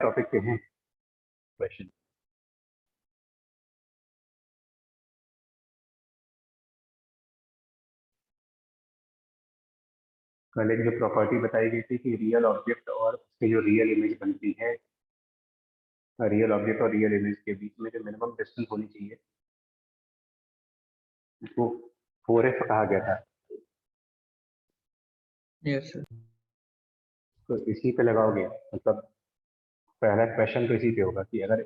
Topic पे हैं question. कल एक जो प्रॉपर्टी बताई गई थी कि रियल ऑब्जेक्ट और उसकी जो रियल इमेज बनती है, रियल ऑब्जेक्ट और रियल इमेज के बीच में जो मिनिमम डिस्टेंस होनी चाहिए उसको 4f कहा गया था। Yes sir. तो इसी पे लगाओगे, मतलब पहला क्वेश्चन तो इसी पे होगा कि अगर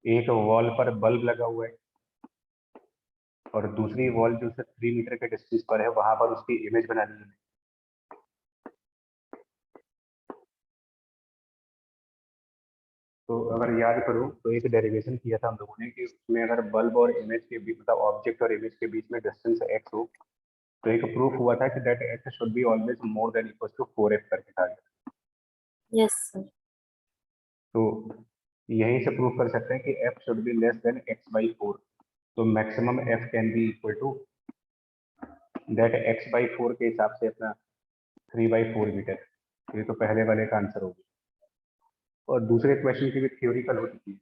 एक वॉल पर बल्ब लगा हुआ है और दूसरी वॉल जो से 3 मीटर के डिस्टेंस पर है वहां पर उसकी इमेज बनानी है। तो अगर याद करो तो एक डेरिवेशन किया था हम लोगों ने कि उसमें अगर बल्ब और इमेज के बीच, मतलब ऑब्जेक्ट और इमेज के बीच में डिस्टेंस x हो तो एक प्रूफ हुआ था कि that x should be always more than equal to 4f करके था। Yes sir. तो यहीं से प्रूफ कर सकते हैं कि f should be less than x/4। तो maximum f can be equal to that x/4 के हिसाब से अपना 3/4 मीटर। ये तो पहले वाले का आंसर होगा। और दूसरे क्वेश्चन की भी थ्योरिकल होती थी।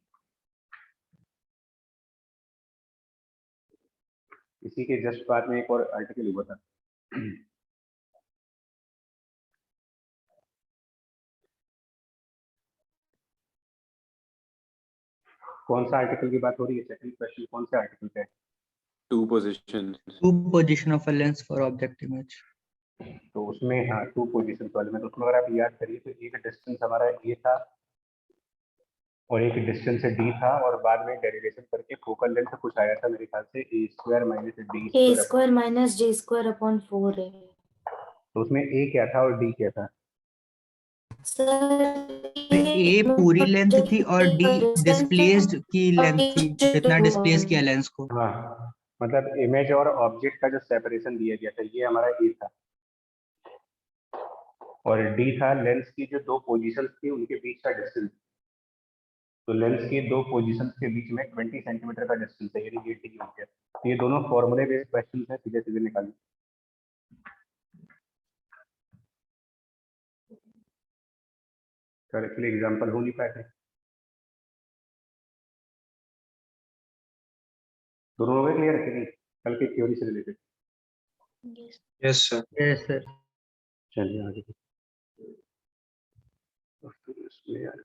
इसी के जस्ट बाद में एक और आर्टिकल हुआ था। कौन सा आर्टिकल की बात हो रही है? सेकंड क्वेश्चन कौन से आर्टिकल पे है? Two position of a lens for object image. तो उसमें हाँ 2 पोजीशन वाले में, तो उसमें अगर आप याद करिए तो एक डिस्टेंस हमारा ए था और एक डिस्टेंस d था, और बाद में डेरिवेशन करके फोकल लेंथ कुछ आया था मेरे ख्याल से a² - d² / 4 है। तो उसमें a क्या था और d क्या था? सर ए पूरी लेंथ थी और डी डिस्प्लेस्ड की लेंथ थी, जितना डिस्प्लेस किया लेंस को। हाँ, मतलब इमेज और ऑब्जेक्ट का जो सेपरेशन दिया गया था ये हमारा ए था, और d था लेंस की जो 2 पोजीशंस थी उनके बीच का डिस्टेंस। तो लेंस की 2 पोजीशंस के बीच में 20 सेंटीमीटर का डिस्टेंस है, यानी ये d हो गया। तो ये दोनों फॉर्मूले बेस्ड क्वेश्चन है, सीधे सीधे निकालिए। सर एक्चुअली एग्जाम्पल हो नहीं पाए थे, दोनों हो गए क्लियर कि नहीं कल की थ्योरी से related? Yes, sir. Yes sir. चलिए आगे। तो फिर इसमें यार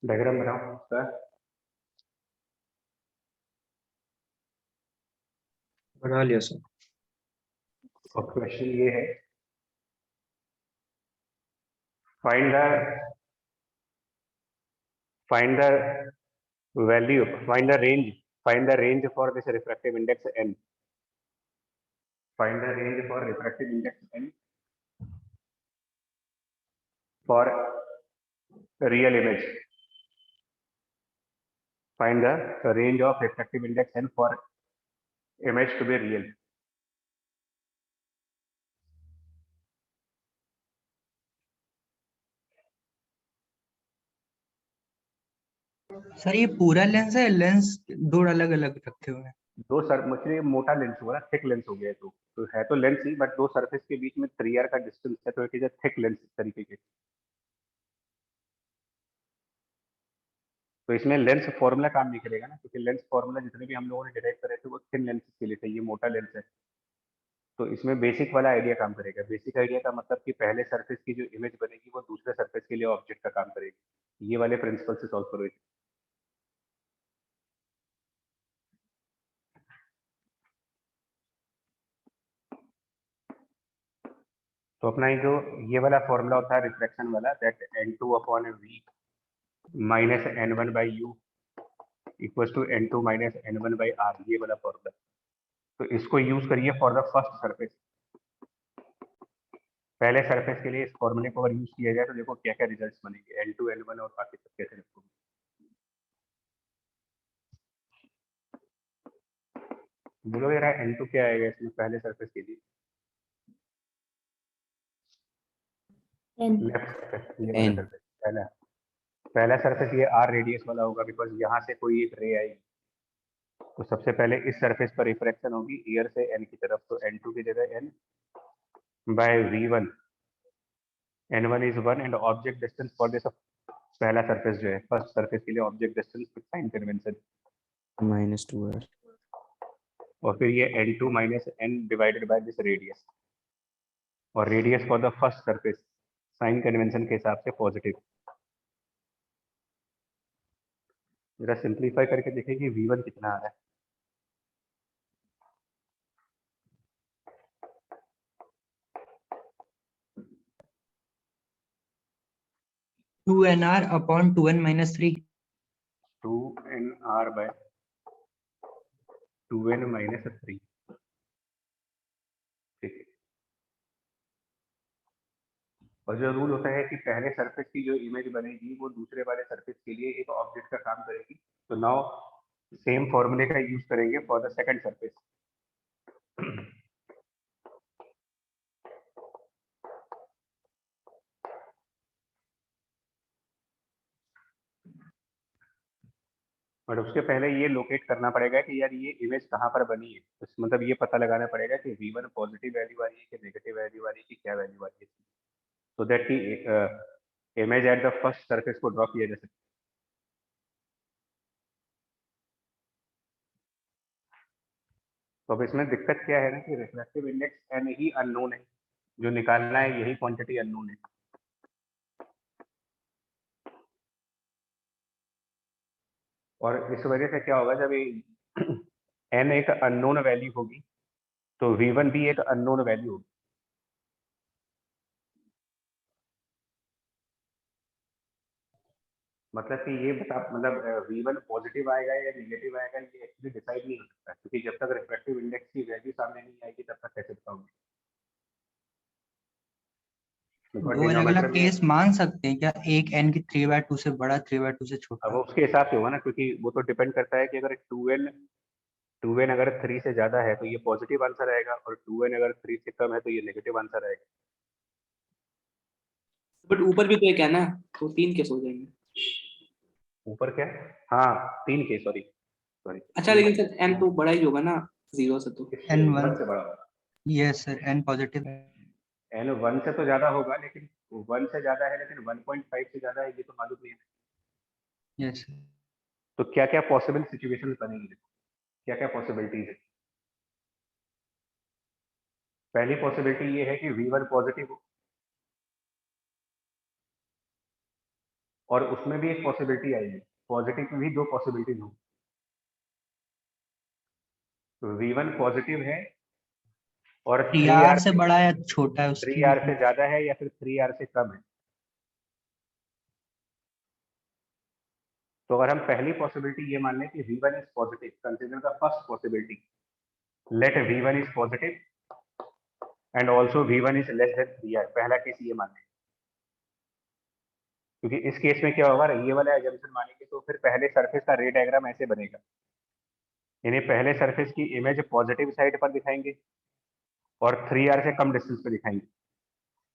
डायग्राम बनाओ सर। बना लिया सर। और क्वेश्चन ये है, find the value, find the range for this refractive index n। find the range for refractive index n for real image. Find the range of refractive index n for image to be real. Sir ये पूरा lens है, lens दो अलग अलग रखे हुए हैं? दो सर मुझे मोटा लेंस हुआ ना, थिक लेंस हो गया, तो है तो लेंस ही, बट दो सरफेस के बीच में 3r का डिस्टेंस है, तो it is a thick lens तरीके के। तो इसमें लेंस फॉर्मूला काम नहीं करेगा ना, क्योंकि लेंस फॉर्मूला जितने भी हम लोगों ने डिराइव करे थे वो थिन लेंस के लिए थे, ये मोटा लेंस है। तो इसमें बेसिक वाला आइडिया काम करेगा। बेसिक आइडिया का मतलब कि पहले सरफेस की जो इमेज बनेगी वो दूसरे सरफेस के लिए ऑब्जेक्ट का काम करेगी। ये वाले प्रिंसिपल से सॉल्व करो। तो अपना ये वाला फॉर्मूला होता है रिफ्लेक्शन वाला, that n2 upon v minus n1 by u equals to n2 minus n1 by r, ये वाला फॉर्मूला। तो इसको यूज करिए फॉर द फर्स्ट सरफेस। पहले सरफेस के लिए इस फॉर्मूले को अगर यूज किया जाए तो देखो क्या क्या रिजल्ट्स बनेंगे, n2 n1 और बाकी सब कैसे लिखोगे। बोलो यार n2 क्या आएगा इसमें पहले सरफेस के लिए? n लेफ्ट सरफेस, ये वाला सरफेस पहला सरफेस ये r रेडियस वाला होगा, बिकॉज यहाँ से कोई एक रे आएगी, तो सबसे पहले इस सरफेस पर रिफ्रैक्शन होगी ईयर से n की तरफ, तो n2 की जगह n by v1, n1 is 1 and object distance for this पहला सरफेस जो है फर्स्ट सरफेस के लिए object distance sign convention -2r, और फिर ये n2 minus n divided by this radius, और radius for the first surface sign convention के हिसाब से पॉजिटिव। जरा सिंप्लीफाई करके देखिए कि v1 कितना आ रहा है। Two n r upon 2n-3। 2nr by 2n minus 3, ठीक है। और जो रूल होता है कि पहले सरफेस की जो इमेज बनेगी वो दूसरे वाले सरफेस के लिए एक ऑब्जेक्ट का काम करेगी, तो नाउ सेम फॉर्मूले का यूज करेंगे for the second surface. But उसके पहले ये लोकेट करना पड़ेगा कि यार ये इमेज कहाँ पर बनी है, तो मतलब ये पता लगाना पड़ेगा कि v1 पॉजिटिव वैल्यू आ रही है कि नेगेटिव वैल्यू आ रही है कि क्या वैल्यू आ रही है, सो दैट की image at the first surface को ड्रॉ किया जा सके। तो अब इसमें दिक्कत क्या है ना कि रिफ्रैक्टिव इंडेक्स एन ही अननोन है, जो निकालना है यही क्वांटिटी अननोन है। और इस वजह से क्या होगा, जब एन एक अननोन वैल्यू होगी तो v1 भी एक अननोन वैल्यू होगी। मतलब कि ये बता, मतलब v1 पॉजिटिव आएगा या नेगेटिव आएगा ये एक्चुअली डिसाइड नहीं हो सकता, क्योंकि जब तक रिफ्रैक्टिव इंडेक्स की वैल्यू सामने नहीं आएगी तब तक कैसे बताओगे। दो अलग अलग केस मान सकते हैं क्या? एक n की 3/2 से बड़ा, 3/2 से अब छोटा? उसके हिसाब से होगा ना, क्योंकि वो तो डिपेंड करता है कि अगर 2n अगर 3 से ज्यादा है तो ये पॉजिटिव आंसर आएगा, और 2n अगर 3 से कम है तो ये नेगेटिव आंसर आएगा। बट ऊपर भी तो एक है ना, तो 3 केस हो जाएंगे। ऊपर क्या? हाँ 3 के, सॉरी। अच्छा लेकिन सर n तो बड़ा ही होगा ना 0 से, तो n1 1 से बड़ा होगा। यस सर, n पॉजिटिव है। n 1 से तो ज्यादा होगा, लेकिन 1 से ज्यादा है, लेकिन 1.5 से ज्यादा है ये तो मालूम नहीं है। Yes sir. तो क्या क्या पॉसिबल सिचुएशंस बनेंगी, क्या क्या पॉसिबिलिटीज है? पहली पॉसिबिलिटी ये है कि v1 पॉजिटिव हो, और उसमें भी एक पॉसिबिलिटी आएगी, पॉजिटिव में भी 2 पॉसिबिलिटीज हो। तो v1 पॉजिटिव है और 3r से बड़ा या छोटा है उसकी 3r से ज्यादा है या फिर 3r से कम है। तो अगर हम पहली पॉसिबिलिटी ये मान लें कि v1 is positive, consider the first possibility, let v1 is positive and also V1 is less than 3R। पहला केस ये माने, क्योंकि इस केस में क्या होगा, ये वाला एजम्पशन मानेंगे तो फिर पहले सरफेस का रे डायग्राम ऐसे बनेगा, यानी पहले सरफेस की इमेज पॉजिटिव साइड पर दिखाएंगे और 3R से कम डिस्टेंस पे दिखाएंगे,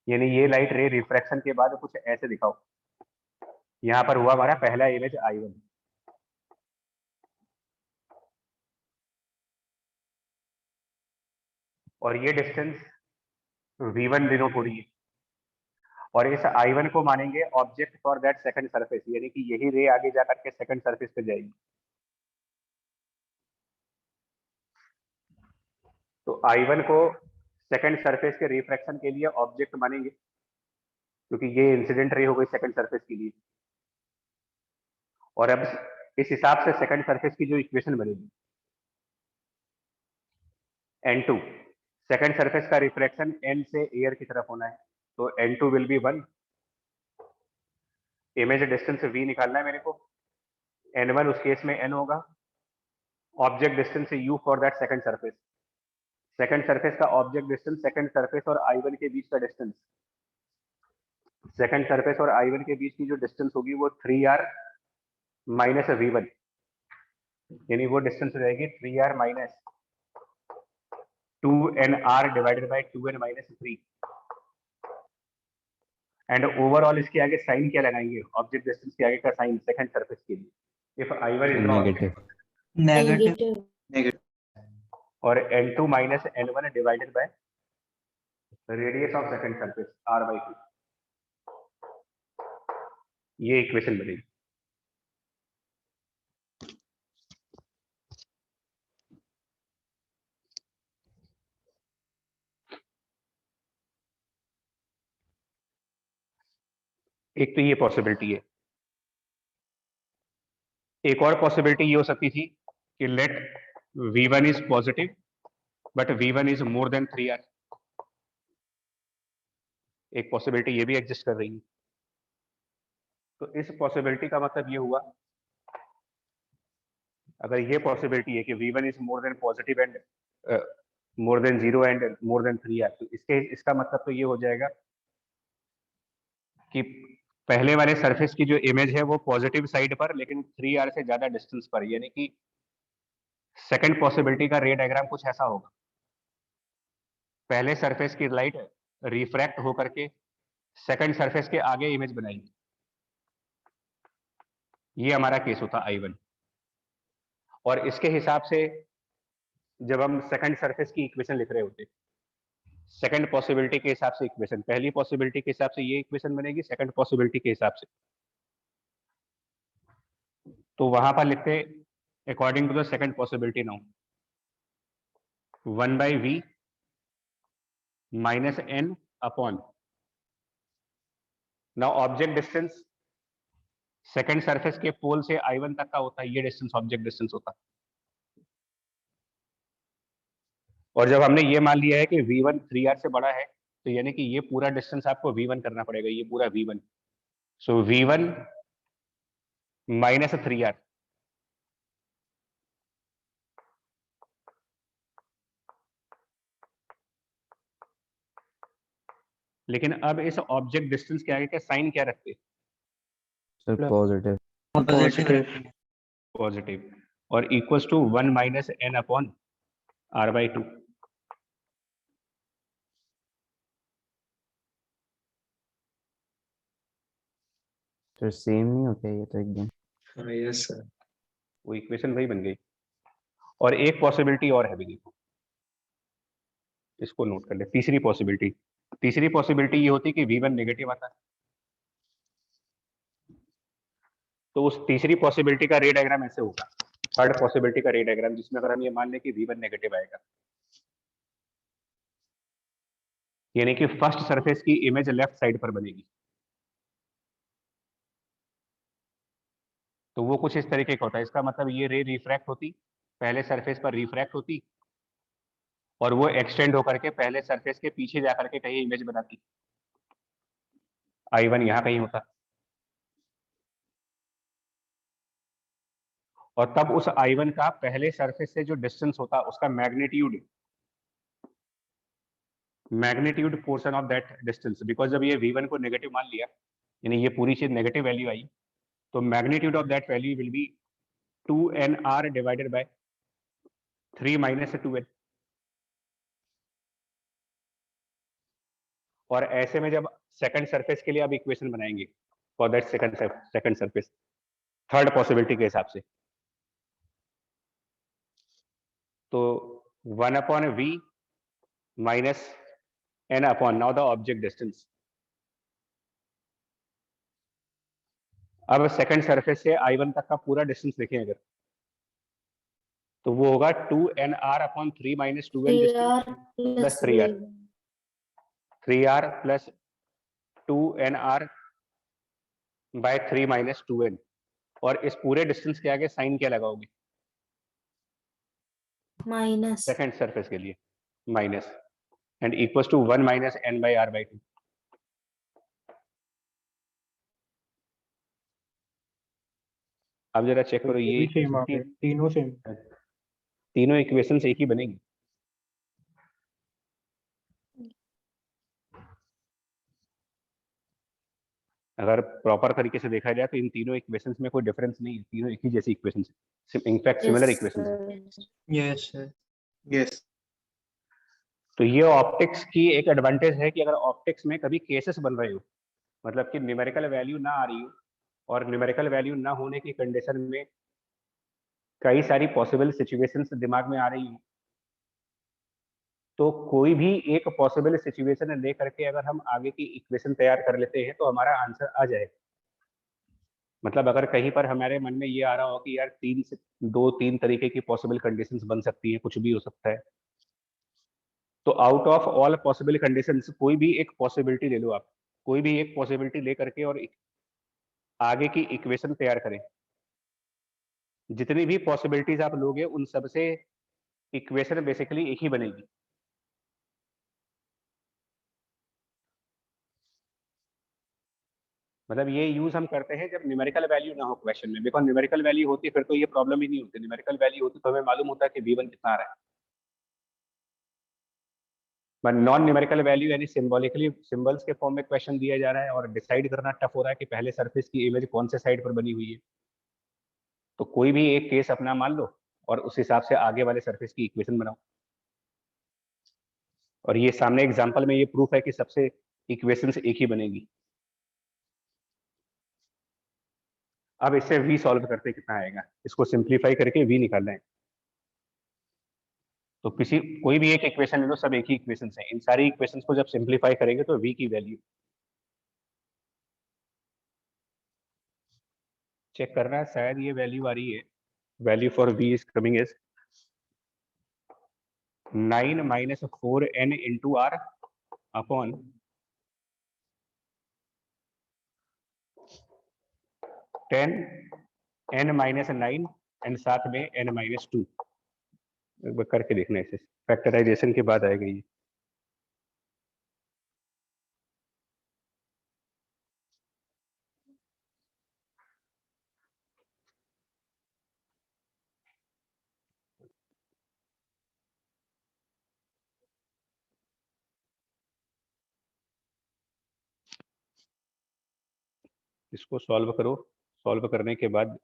यानी ये लाइट रे रिफ्रैक्शन के बाद कुछ ऐसे दिखाओ। यहाँ पर हुआ हमारा पहला इमेज I1, और ये डिस्टेंस V1 डिनोट हो रही है, और इस I1 को मानेंगे object for that second surface, यानी कि यही रे आगे जाकर के सेकंड सरफेस पे जाएगी। तो I1 को सेकंड सरफेस के रिफ्रैक्शन के लिए ऑब्जेक्ट मानेंगे, क्योंकि ये इंसिडेंट रे हो गई सेकंड सरफेस के लिए। और अब इस हिसाब से सेकंड सरफेस की जो इक्वेशन बनेगी, N2, सेकंड सरफेस का रिफ्रैक्शन N से एयर की तरफ होना है, तो N2 will be 1। Image distance V निकालना है मेरे को, N1 उस केस में N होगा, object distance U for that second surface. Second surface का ऑब्जेक्ट डिस्टेंस सेकंड सरफेस और I1 के बीच का डिस्टेंस, सेकंड सरफेस और I1 के बीच की जो डिस्टेंस होगी वो 3R माइनस V1, यानी वो डिस्टेंस हो जाएगी 3R minus 2NR divided by 2N minus 3। And overall इसके आगे साइन क्या लगाएंगे, ऑब्जेक्ट डिस्टेंस के आगे का साइन सेकंड सरफेस के लिए, if I1 is Negative. Negative. और N2 minus N1 divided by radius of second surface R/2। ये इक्वेशन बनेगी। एक तो ये पॉसिबिलिटी है, एक और पॉसिबिलिटी ये हो सकती थी कि let V1 is positive but V1 is more than 3R। एक पॉसिबिलिटी ये भी एग्जिस्ट कर रही है। तो इस पॉसिबिलिटी का मतलब ये हुआ, अगर ये पॉसिबिलिटी है कि V1 is more then positive and more than 0 and more than 3R, तो इसका मतलब तो ये हो जाएगा कि पहले वाले सरफेस की जो इमेज है वो पॉजिटिव साइड पर लेकिन 3R से ज्यादा डिस्टेंस पर, यानी कि सेकंड पॉसिबिलिटी का रे डायग्राम कुछ ऐसा होगा, पहले सरफेस की लाइट रिफ्रैक्ट होकर के सेकंड सरफेस के आगे इमेज बनाएगी। ये हमारा केस होता I1, और इसके हिसाब से जब हम सेकंड सरफेस की इक्वेशन लिख रहे होते, सेकंड पॉसिबिलिटी के हिसाब से इक्वेशन, पहली पॉसिबिलिटी के हिसाब से ये इक्वेशन बनेगी, सेकंड पॉसिबिलिटी के हिसाब से तो वहां पर लिखते according to the second possibility now 1/V minus N upon, now object distance second surface के पोल से I1 तक का होता है, ये डिस्टेंस ऑब्जेक्ट डिस्टेंस होता है। और जब हमने ये मान लिया है कि V1 3R से बड़ा है, तो यानी कि ये पूरा डिस्टेंस आपको V1 करना पड़ेगा, ये पूरा V1। सो V1 माइनस 3R, लेकिन अब इस ऑब्जेक्ट डिस्टेंस के आगे का साइन क्या रखते, Sir, positive. पॉजिटिव, और equals to 1 minus N upon R/2। Sir, same नहीं होता है ये तो एकदम। Yes, sir. वो इक्वेशन वही बन गई। और एक पॉसिबिलिटी और है भी, देखो इसको नोट कर ले। तीसरी पॉसिबिलिटी ये होती कि V1 नेगेटिव आता है, तो उस तीसरी पॉसिबिलिटी का रे डायग्राम ऐसे होगा, थर्ड पॉसिबिलिटी का रे डायग्राम, जिसमें अगर हम ये मान लें कि V1 नेगेटिव आएगा, यानी कि फर्स्ट सरफेस की इमेज लेफ्ट साइड पर बनेगी, तो वो कुछ इस तरीके का होता है। इसका मतलब ये रे रिफ्रैक्ट होती, पहले सरफेस पर रिफ्रैक्ट होती, और वो एक्सटेंड होकर के पहले सरफेस के पीछे जाकर के कहीं इमेज बनाती, I1 यहाँ कहीं होता, और तब उस I1 का पहले सरफेस से जो डिस्टेंस होता उसका magnitude magnitude portion of that distance, because जब ये v1 को नेगेटिव मान लिया, यानी ये पूरी चीज नेगेटिव वैल्यू आई, तो magnitude of that value will be 2nr divided by 3 minus 2n। और ऐसे में जब सेकंड सरफेस के लिए आप इक्वेशन बनाएंगे for that second surface third possibility के हिसाब से, तो 1/v minus n upon now the object distance. अब सेकंड सरफेस से I1 तक का पूरा डिस्टेंस देखें अगर, तो वो होगा 2nr upon 3 minus 2n plus 3r, 3r plus 2nr by 3 minus 2n। और इस पूरे डिस्टेंस के आगे साइन क्या लगाओगे माइनस सेकंड सरफेस के लिए? Minus, and equals to 1 minus n by r by 2। अब जरा चेक करो, ये तीनों सेम। तीनों इक्वेशंस एक ही बनेगी। अगर प्रॉपर तरीके से देखा जाए तो इन तीनों इक्वेशंस में कोई डिफरेंस नहीं है, तीनों एक ही जैसी इक्वेशंस है, इनफैक्ट सिमिलर इक्वेशंस है। Yes sir. यस। तो ये ऑप्टिक्स की एक एडवांटेज है कि अगर ऑप्टिक्स में कभी केसेस बन रहे हो, मतलब कि न्यूमेरिकल वैल्यू ना आ रही हो, और न्यूमेरिकल वैल्यू ना होने की कंडीशन में कई सारी पॉसिबल सिचुएशंस दिमाग में आ रही हो, तो कोई भी एक पॉसिबल सिचुएशन ले करके अगर हम आगे की इक्वेशन तैयार कर लेते हैं तो हमारा आंसर आ जाए। मतलब अगर कहीं पर हमारे मन में ये आ रहा हो कि यार 3 तरीके की पॉसिबल कंडीशंस बन सकती हैं, कुछ भी हो सकता है, तो out of all possible conditions कोई भी एक पॉसिबिलिटी ले लो आप, कोई भी एक पॉसिबिलिटी ले करके और आगे की इक्वेशन तैयार करें। जितनी भी पॉसिबिलिटीज आप लोगे उन सब से इक्वेशन बेसिकली एक ही बनेगी। मतलब ये यूज हम करते हैं जब न्यूमेरिकल वैल्यू ना हो क्वेश्चन में, बिकॉज न्यूमेरिकल वैल्यू होती फिर तो ये प्रॉब्लम ही नहीं होती। न्यूमेरिकल वैल्यू होती तो हमें मालूम होता है कि v1 कितना आ रहा है, बट नॉन न्यूमेरिकल वैल्यू यानी सिंबॉलिकली सिंबल्स के फॉर्म में क्वेश्चन दिया जा रहा है और डिसाइड करना टफ हो रहा है कि पहले सरफेस की इमेज कौन से साइड पर बनी हुई है। तो कोई भी एक केस अपना मान लो और उस हिसाब से आगे वाले सरफेस की इक्वेशन बनाओ। और ये सामने एग्जांपल में ये प्रूफ है कि सबसे इक्वेशंस एक ही बनेगी। अब इससे v सॉल्व करते कितना आएगा, इसको सिंप्लीफाई करके v निकालना है। तो कोई भी एक इक्वेशन ले लो, सब एक ही इक्वेशंस हैं। इन सारी इक्वेशंस को जब सिंप्लीफाई करेंगे तो v की वैल्यू चेक करना है, शायद ये वैल्यू आ रही है। Value for v is coming is 9 minus 4n into r upon 10 n minus 9 and साथ में n माइनस 2। एक बार करके देखना, इसे फैक्टराइजेशन के बाद आएगा ये। इसको सॉल्व करो, सॉल्व करने के बाद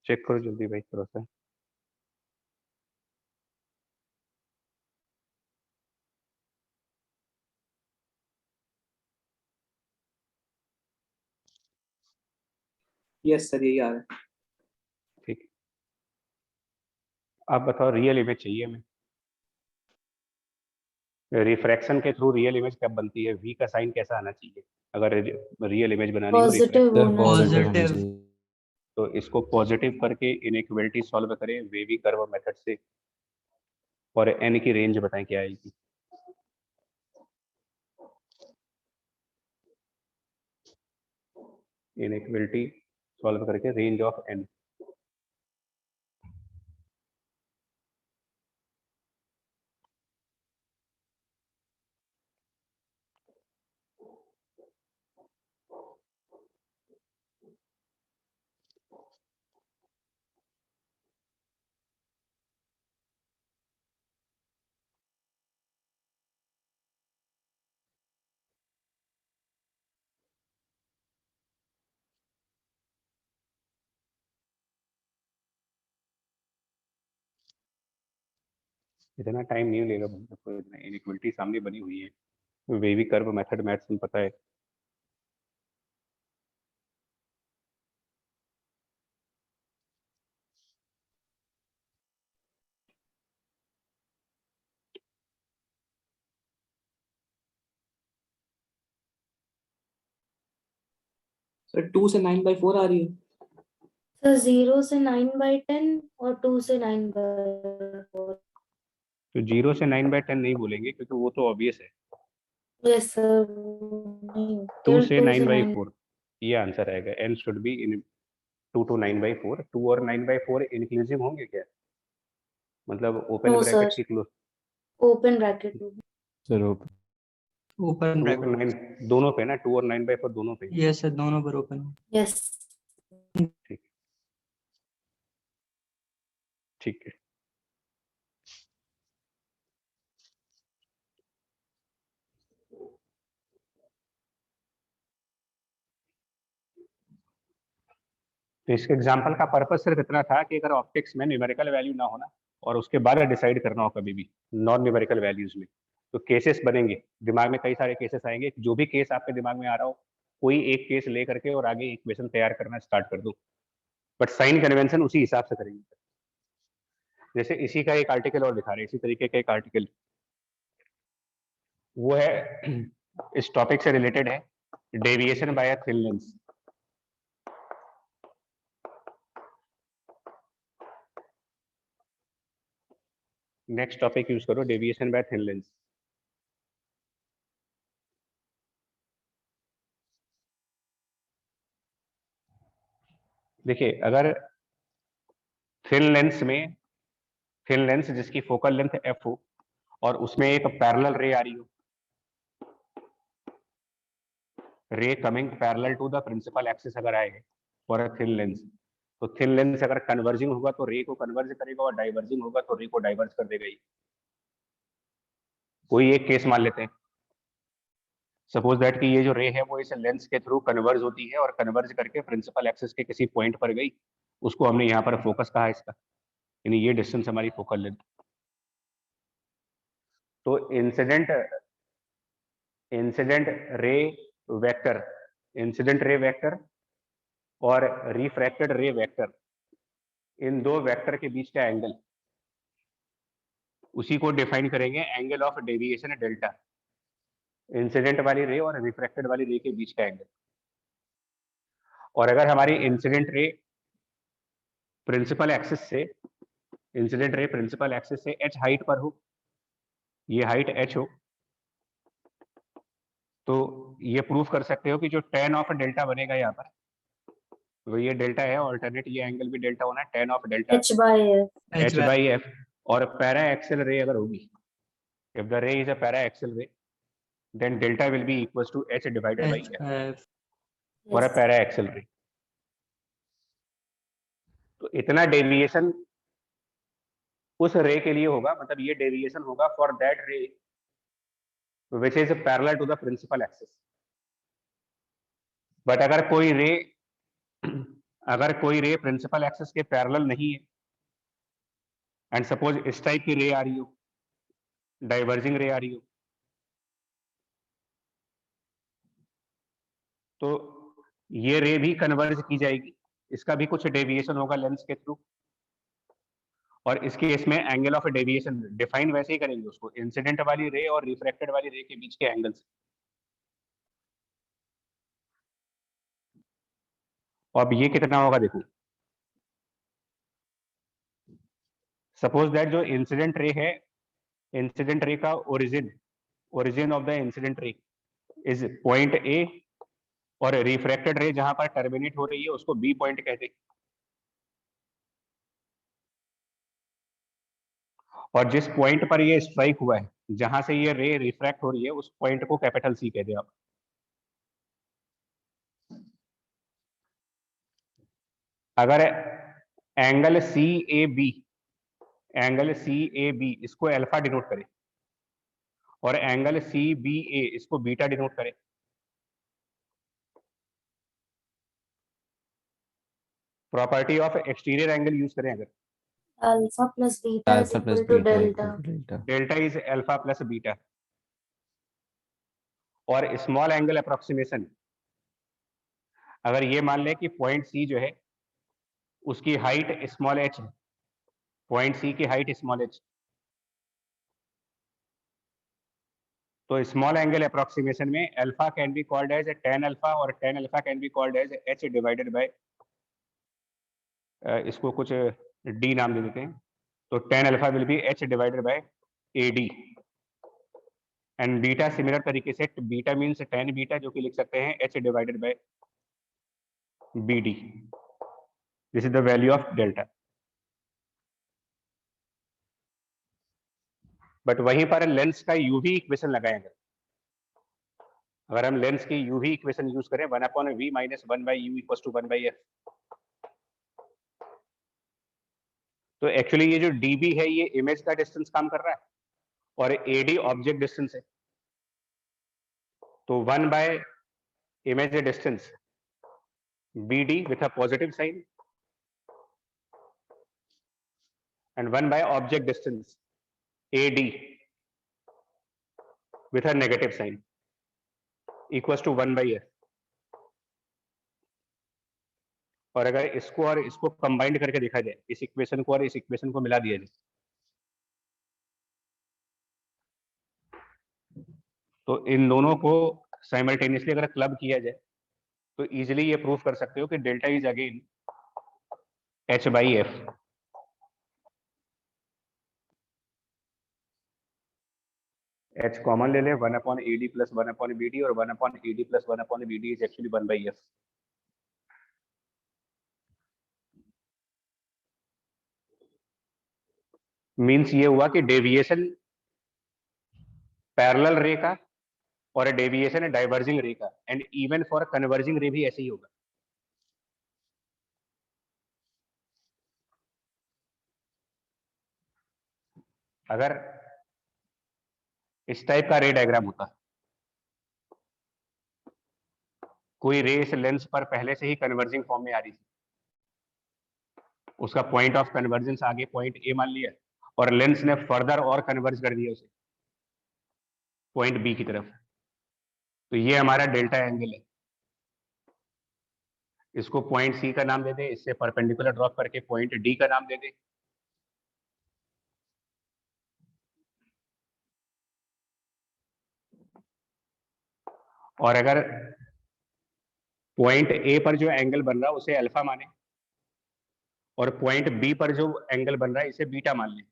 चेक करो जल्दी भाई थोड़ा सा। यस सर यही आ रहा है। ठीक, आप बताओ रियल इमेज चाहिए हमें। रिफ्रैक्शन के थ्रू रियल इमेज कब बनती है, v का साइन कैसा आना चाहिए अगर रियल इमेज बनानी हो पॉजिटिव refraction? होना पॉजिटिव। तो इसको पॉजिटिव करके इनइक्वालिटी सॉल्व करें वेवी कर्व मेथड से। और n की रेंज बताएं क्या आएगी। इनइक्वलिटी सॉल्व करके रेंज ऑफ n। इतना टाइम नहीं लेगा बंदा को, इतना इनइक्वलिटी सामने बनी हुई है। वेवी कर्व मेथड मैथ्स में पता है। सर 2 से 9/4 आ रही है। सर 0 से 9/10 और 2 से 9/4। तो 0 से 9/10 नहीं बोलेंगे क्योंकि वो तो ऑब्वियस है। Yes sir. 2 से 9/4 ये आंसर आएगा। n should be in 2 to 9/4। 2 और 9/4 इंक्लूसिव होंगे क्या, मतलब ओपन नो ब्रैकेट सर, की close. Open bracket. Sir open 2 और ब्रैकेट। 9 दोनों पे ना, 2 और 9/4 दोनों पे। यस सर, दोनों पर ओपन। यस। ठीक ठीक है। तो इसके एग्जाम्पल का पर्पज सिर्फ इतना था कि अगर ऑप्टिक्स में न्यूमेरिकल वैल्यू ना होना और उसके बाद डिसाइड करना हो कभी भी नॉन न्यूमेरिकल वैल्यूज में, तो केसेस बनेंगे दिमाग में, कई सारे केसेस आएंगे। जो भी केस आपके दिमाग में आ रहा हो, कोई एक केस ले करके और आगे इक्वेशन तैयार करना स्टार्ट कर दो, बट साइन कन्वेंशन उसी हिसाब से करेंगे। जैसे इसी का एक आर्टिकल और दिखा रहे हैं, इसी तरीके का एक आर्टिकल, वो है इस टॉपिक से रिलेटेड है, deviation by a thin lens. Next topic use करो, डेविएशन बाय थिन लेंस। देखिए, अगर थिन लेंस में, थिन लेंस जिसकी फोकल लेंथ f हो और उसमें एक पैरेलल रे आ रही हो, ray coming parallel to the principal axis अगर आए फॉर अ थिन लेंस, तो थिन लेंस अगर कन्वर्जिंग होगा तो रे को कन्वर्ज करेगा और डाइवर्जिंग होगा तो रे को डाइवर्ज कर देगा ही। कोई एक केस मान लेते हैं, सपोज दैट कि ये जो रे है वो इस लेंस के थ्रू कन्वर्ज होती है और कन्वर्ज करके प्रिंसिपल एक्सिस के किसी पॉइंट पर गई, उसको हमने यहाँ पर फोकस कहा इसका, यानी ये डिस्टेंस हमारी फोकल लेंथ। तो incident ray vector, incident ray vector और रिफ्रैक्टेड रे वेक्टर, इन दो वेक्टर के बीच का एंगल, उसी को डिफाइन करेंगे angle of deviation delta. Incident वाली रे और रिफ्रैक्टेड वाली रे के बीच का एंगल। और अगर हमारी इंसिडेंट रे प्रिंसिपल एक्सिस से, इंसिडेंट रे प्रिंसिपल एक्सिस से h हाइट पर हो, ये हाइट h हो, तो ये प्रूफ कर सकते हो कि जो tan ऑफ डेल्टा बनेगा यहाँ पर, वो ये डेल्टा है, ऑल्टरनेट ये एंगल भी डेल्टा होना है, tan of delta h/f। h/f। और पैरा एक्सेल रे अगर होगी, if the ray is a para axial ray, then delta will be equals to h divided by f for a para axial ray। तो इतना deviation उस रे के लिए होगा, मतलब ये डेविएशन होगा for that ray which is parallel to the principal axis. But अगर कोई रे प्रिंसिपल एक्सिस के पैरेलल नहीं है, एंड सपोज इस टाइप की रे आ रही हो, डाइवर्जिंग रे आ रही हो, तो ये रे भी कन्वर्ज की जाएगी, इसका भी कुछ डेविएशन होगा लेंस के थ्रू, और इस केस में एंगल ऑफ डेविएशन डिफाइन वैसे ही करेंगे उसको, इंसिडेंट वाली रे और रिफ्रैक्टेड वाली रे के बीच के एंगल से। अब ये कितना होगा देखो, सपोज दैट जो इंसिडेंट रे है इंसिडेंट रे का origin of the incident ray is point A, और रिफ्रैक्टेड रे जहां पर टर्मिनेट हो रही है उसको बी पॉइंट कहते हैं। और जिस पॉइंट पर ये स्ट्राइक हुआ है, जहां से ये रे रिफ्रैक्ट हो रही है, उस पॉइंट को कैपिटल सी कहते हैं आप। अगर एंगल सी ए बी इसको अल्फा डिनोट करे और एंगल सी बी ए इसको बीटा डिनोट करे, property of exterior angle use करें अगर, Alpha plus beta is Alpha plus equal to beta delta. equal to delta. Delta is alpha plus beta. और small angle approximation, अगर ये मान लें कि पॉइंट सी जो है उसकी हाइट स्मॉल एच है, पॉइंट सी की हाइट स्मॉल एच, तो स्मॉल एंगल अप्रोक्सीमेशन में alpha can be called as tan alpha और tan alpha can be called as h divided by, इसको कुछ d नाम दे देते हैं, तो tan alpha will be h divided by AD। And beta similar तरीके से बीटा मीन्स tan बीटा, जो कि लिख सकते हैं h divided bye BD। This is the value of delta. But वहीं पर लेंस का यूवी इक्वेशन लगाएं, अगर हम लेंस की यूवी इक्वेशन यूज करें 1/v minus 1/u equal to 1/f, तो एक्चुअली ये जो dB है ये इमेज का डिस्टेंस काम कर रहा है और AD ऑब्जेक्ट डिस्टेंस है, तो 1 by image distance BD with a positive sign and 1 by object distance AD with a negative sign equal to 1/f। और अगर इसको और इसको कंबाइंड करके देखा जाए, इस इक्वेशन को और इस इक्वेशन को मिला दिया जाए, तो इन दोनों को साइमल्टेनियसली अगर क्लब किया जाए तो इजीली ये प्रूव कर सकते हो कि delta is again h/f। h common ले ले, 1/AD प्लस 1/BD, और 1/AD plus 1/BD is actually 1/f। Means ये हुआ कि डेविएशन पैरेलल रे का और डेविएशन डाइवर्जिंग रे का, and even for converging ray भी ऐसे ही होगा। अगर इस टाइप का रे डायग्राम होता, कोई रे इस लेंस पर पहले से ही कन्वर्जिंग फॉर्म में आ रही थी, उसका पॉइंट ऑफ कन्वर्जेंस आगे पॉइंट ए मान लिया और लेंस ने फर्दर और कन्वर्ज कर दिया उसे पॉइंट बी की तरफ, तो ये हमारा डेल्टा एंगल है। इसको पॉइंट सी का नाम दे दे, इससे परपेंडिकुलर ड्रॉप करके पॉइंट डी का नाम दे दे, और अगर पॉइंट ए पर जो एंगल बन रहा है उसे अल्फा माने और पॉइंट बी पर जो एंगल बन रहा है इसे बीटा मान ले।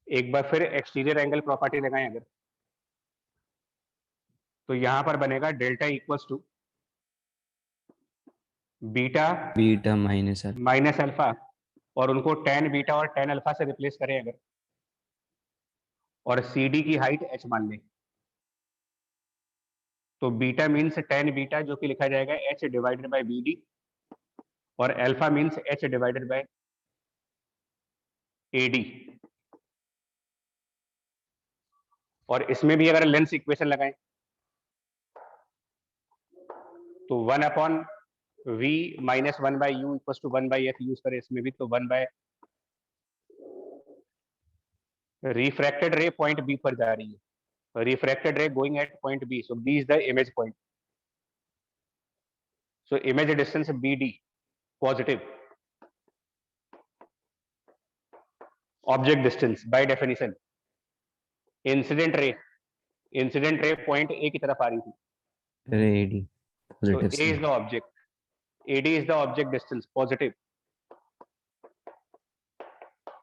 एक बार फिर एक्सटीरियर एंगल प्रॉपर्टी लगाएं अगर, तो यहां पर बनेगा delta equals to beta beta minus alpha. Minus alpha, और उनको tan बीटा और tan अल्फा से रिप्लेस करें अगर, और CD की हाइट h मान लें, तो बीटा मीन्स tan बीटा, जो कि लिखा जाएगा h डिवाइडेड बाय BD, और alpha means h divided by AD। और इसमें भी अगर लेंस इक्वेशन लगाएं तो 1/v minus 1/u equal to 1/f use करें इसमें भी, तो 1 by refracted ray point B पर जा रही है, refracted ray going at point B, so B is the image point, so image distance BD positive, object distance by definition incident ray point A की तरफ आ रही थी, AD so positive A is sign. the object, AD is the object distance positive,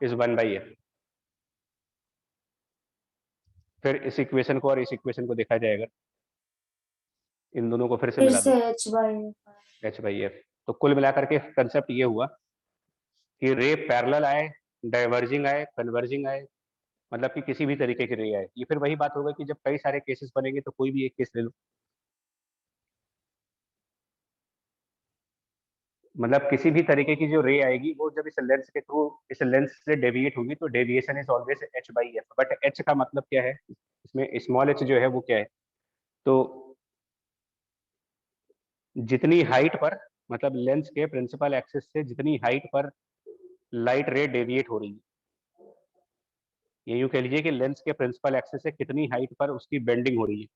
is 1/f। फिर इस equation को और इस equation को देखा जाएगा, इन दोनों को फिर से फिर मिला से दो, h/f। तो कुल मिलाकर के कंसेप्ट ये हुआ कि रे पैरेलल आए, डाइवर्जिंग आए, कन्वर्जिंग आए, मतलब कि किसी भी तरीके की रे आए। ये फिर वही बात होगा कि जब कई सारे केसेस बनेंगे तो कोई भी एक केस ले लो, मतलब किसी भी तरीके की जो रे आएगी वो जब इस लेंस के थ्रू इस लेंस से डेविएट होगी तो deviation is always h/f। But h का मतलब क्या है, इसमें स्मॉल h जो है वो क्या है, तो जितनी हाइट पर, मतलब लेंस के प्रिंसिपल एक्सिस से जितनी हाइट पर लाइट रे डेविएट हो रही है, ये यूं कह लीजिए कि लेंस के प्रिंसिपल एक्सिस से कितनी हाइट पर उसकी बेंडिंग हो रही है,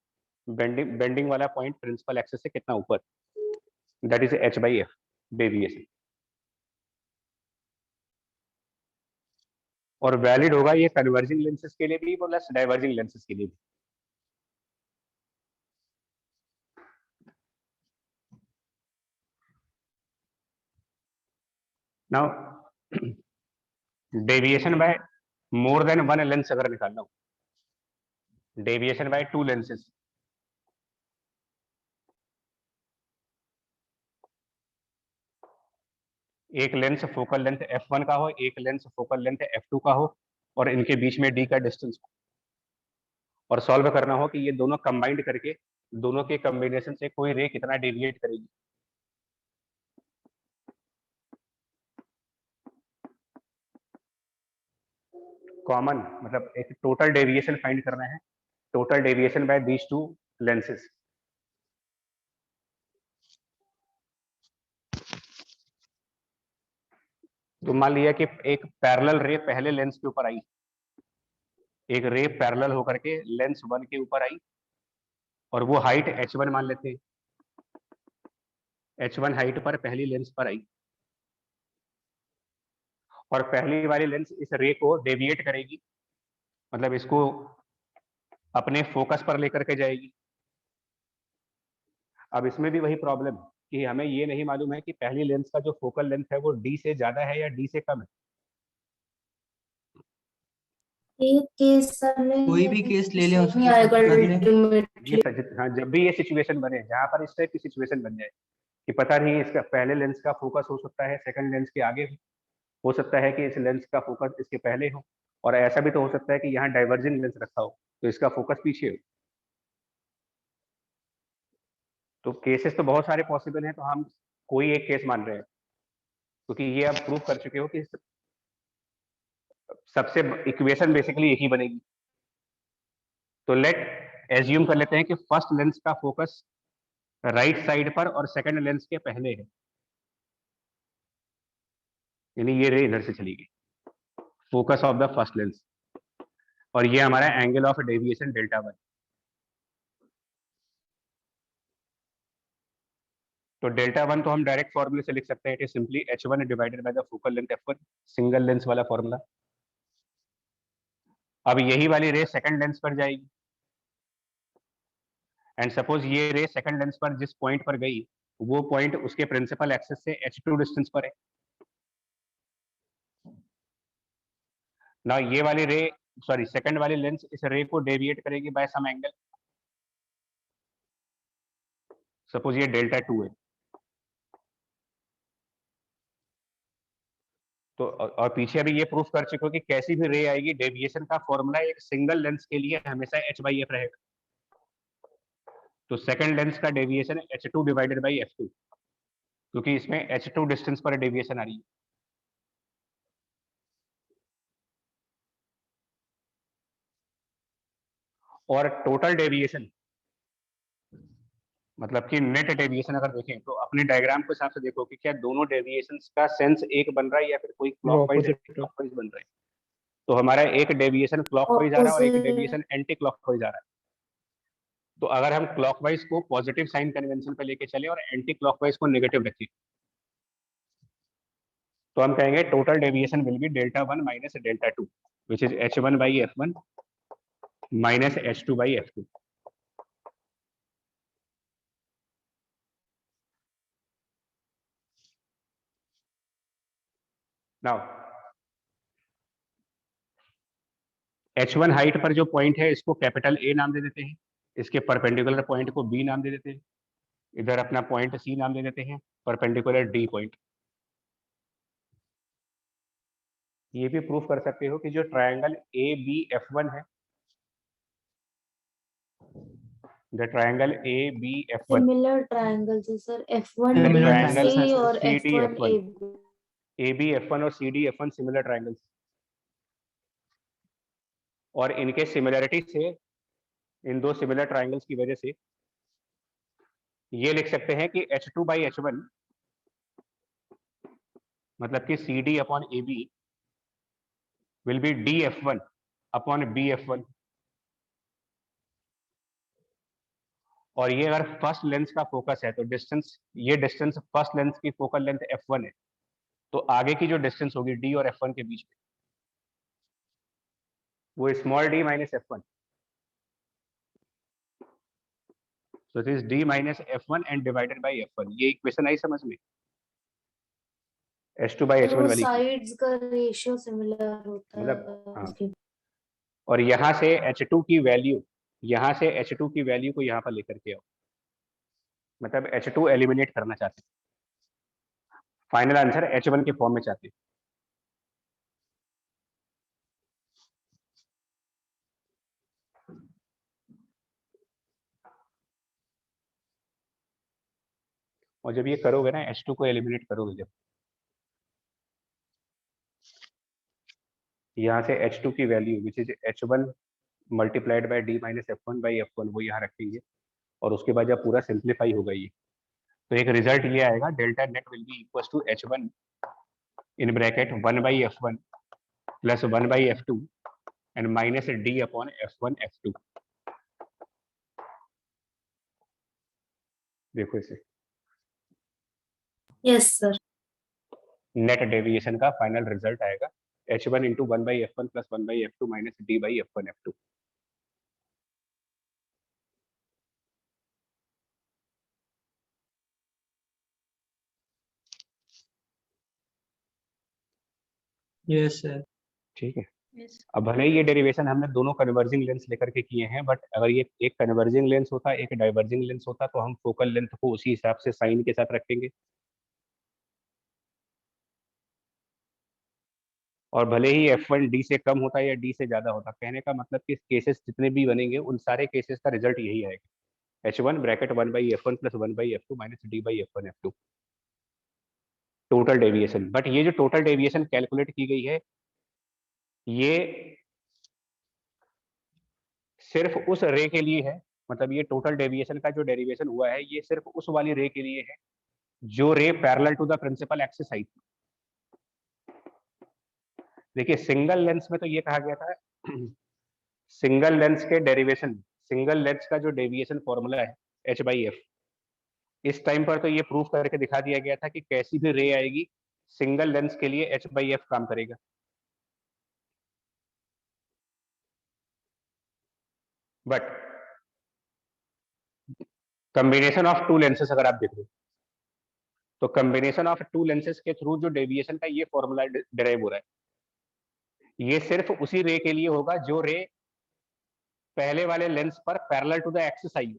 बेंडिंग वाला पॉइंट प्रिंसिपल एक्सिस से कितना ऊपर, दैट इज h/f डेविएशन। और वैलिड होगा ये कन्वर्जिंग लेंसेज के लिए भी प्लस डाइवर्जिंग लेंसेज के लिए भी। Now deviation by more than one lens अगर निकालना हो, डेविएशन बाय 2 लेंसेज, एक लेंस फोकल लेंथ f1 का हो, एक लेंस फोकल लेंथ f2 का हो, और इनके बीच में d का डिस्टेंस हो, और सॉल्व करना हो कि ये दोनों कंबाइंड करके दोनों के कॉम्बिनेशन से कोई रे कितना डेविएट करेगी। कॉमन मतलब एक टोटल डेविएशन फाइंड करना है, total deviation by these 2 lenses. तो मान लिया कि एक पैरेलल रे पहले लेंस के ऊपर आई, एक रे पैरेलल होकर के लेंस 1 के ऊपर आई, और वो हाइट h1 मान लेते हैं, h1 हाइट पर पहली लेंस पर आई, और पहली वाली लेंस इस रे को डेविएट करेगी, मतलब इसको अपने फोकस पर लेकर के जाएगी। अब इसमें भी वही प्रॉब्लम है कि हमें ये नहीं मालूम है कि पहली लेंस का जो फोकल लेंथ है वो d से ज्यादा है या d से कम है। एक केस में कोई भी केस ले लें, सही उसके साथ आएगा कर लें। ultimately। हाँ, जब भी ये सिचुएशन बने जहां पर इस टाइप की सिचुएशन बन जाए कि पता नहीं इसका पहले लेंस का फोकस हो सकता है सेकंड लेंस के आगे हो सकता है कि इस लेंस का फोकस इसके पहले हो, और ऐसा भी तो हो सकता है कि यहाँ डाइवर्जिंग लेंस रखा हो तो इसका फोकस पीछे हो। तो केसेस तो बहुत सारे पॉसिबल हैं, तो हम कोई एक केस मान रहे हैं क्योंकि ये आप प्रूव कर चुके हो कि सबसे इक्वेशन बेसिकली एक ही बनेगी। तो लेट एज्यूम कर लेते हैं कि फर्स्ट लेंस का फोकस राइट साइड पर और सेकंड लेंस के पहले है, यानी ये रे इधर से चली गई, focus of the first lens, और ये हमारा एंगल ऑफ डेविएशन Δ1। तो Δ1 तो हम डायरेक्ट फॉर्मूले से लिख सकते हैं, it is simply h1 divided by the focal length f1, single lens वाला फॉर्मूला। अब यही वाली रे सेकंड लेंस पर जाएगी, एंड सपोज ये रे सेकंड लेंस पर जिस पॉइंट पर गई वो पॉइंट उसके प्रिंसिपल एक्सिस से h2 डिस्टेंस पर है। ना ये वाली रे सॉरी सेकंड वाली लेंस इस रे को डेविएट करेगी बाय सम एंगल, सपोज ये Δ2 है। तो और पीछे अभी ये प्रूफ कर चुके हो कि कैसी भी रे आएगी डेविएशन का फॉर्मूला एक सिंगल लेंस के लिए हमेशा h/f रहेगा। तो सेकंड लेंस का डेविएशन है h2 डिवाइडेड बाई f2, क्योंकि इसमें h2 डिस्टेंस पर डेविएशन आ रही है। और टोटल डेविएशन मतलब कि नेट डेविएशन अगर देखें तो अपने डायग्राम के हिसाब से देखो कि क्या दोनों डेविएशंस का सेंस एक बन रहा है या फिर कोई क्लॉकवाइज Opposite. क्लॉकवाइज बन रहा है। तो हमारा एक डेविएशन क्लॉकवाइज आ रहा है और एक Opposite. डेविएशन एंटी क्लॉकवाइज आ रहा है। तो अगर हम क्लॉकवाइज को पॉजिटिव साइन कन्वेंशन पे लेके चले और एंटी क्लॉकवाइज को नेगेटिव रखें तो हम कहेंगे total deviation will be Δ1 minus Δ2 which is h1 by f1 minus h2 by f2। Now H1 height पर जो पॉइंट है इसको कैपिटल A नाम दे देते हैं, इसके परपेंडिकुलर पॉइंट को B नाम दे देते हैं, इधर अपना पॉइंट C नाम दे देते हैं, परपेंडिकुलर D पॉइंट। ये भी प्रूफ कर सकते हो कि जो ट्रायंगल ABF1 है, the triangle ABF1, similar triangles है sir, F1 Similar triangles DC हैं, और CD F1 F1, AB। ABF1 और CDF1 सिमिलर ट्रायंगल्स, और इनके सिमिलरिटी से, इन दो सिमिलर ट्रायंगल्स की वजह से ये लिख सकते हैं कि H2/H1 मतलब कि CD upon AB will be DF1 upon BF1। और ये अगर फर्स्ट लेंस का फोकस है तो डिस्टेंस, ये डिस्टेंस फर्स्ट लेंस की फोकल लेंथ F1 है, तो आगे की जो डिस्टेंस होगी D और F1 के बीच में वो small d minus F1, so it is d minus F1 and divided by F1। ये इक्वेशन आई समझ में, H2/H1 वो वाली, साइड्स का रेशियो सिमिलर होता मतलब हाँ। है। और यहाँ से H2 की वैल्यू, यहाँ से H2 की वैल्यू को यहाँ पर लेकर के आओ, मतलब H2 एलिमिनेट करना चाहते हैं, फाइनल आंसर H1 के फॉर्म में चाहते हैं। और जब ये करोगे ना, H2 को एलिमिनेट करोगे जब, यहाँ से H2 की value which is H1 multiplied by D minus F1/F1 वो यहाँ रखेंगे, और उसके बाद जब पूरा सिंप्लीफाई होगा ये, तो एक रिजल्ट ये आएगा, delta net will be equal to H1 in bracket 1/F1 plus 1/F2 and minus D upon F1 F2। देखो इसे, यस सर। नेट डेविएशन का फाइनल रिजल्ट आएगा H1 into 1/F1 plus 1/F2 minus D/F1 F2। Yes sir. ठीक है, अब भले ही ये derivation हमने दोनों कन्वर्जिंग लेंस लेकर के किए हैं, बट अगर ये एक कन्वर्जिंग लेंस होता, एक डाइवर्जिंग लेंस होता, तो हम फोकल लेंथ को उसी हिसाब से साइन के साथ रखेंगे। और भले ही F1 D से कम होता या D से ज्यादा होता, कहने का मतलब कि केसेस जितने भी बनेंगे उन सारे केसेस का रिजल्ट यही आएगा, H1 bracket 1/F1 plus 1/F2 minus D/F1 F2 total deviation. But ये जो टोटल डेविएशन कैलकुलेट की गई है, ये सिर्फ उस रे के लिए है, मतलब ये टोटल डेविएशन का जो डेरिवेशन हुआ है ये सिर्फ उस वाली रे के लिए है जो ray parallel to the principal axis आई थी। देखिए सिंगल लेंस में तो ये कहा गया था सिंगल लेंस के डेरिवेशन, सिंगल लेंस का जो डेविएशन फॉर्मूला है H/F, इस टाइम पर तो ये प्रूफ करके दिखा दिया गया था कि कैसी भी रे आएगी सिंगल लेंस के लिए H/F काम करेगा। But combination of two lenses अगर आप देख लो, तो कॉम्बिनेशन ऑफ टू लेंसेस के थ्रू जो डेविएशन का ये फॉर्मूला डिराइव हो रहा है, ये सिर्फ उसी रे के लिए होगा जो रे पहले वाले लेंस पर पैरेलल टू द एक्सिस आई हो।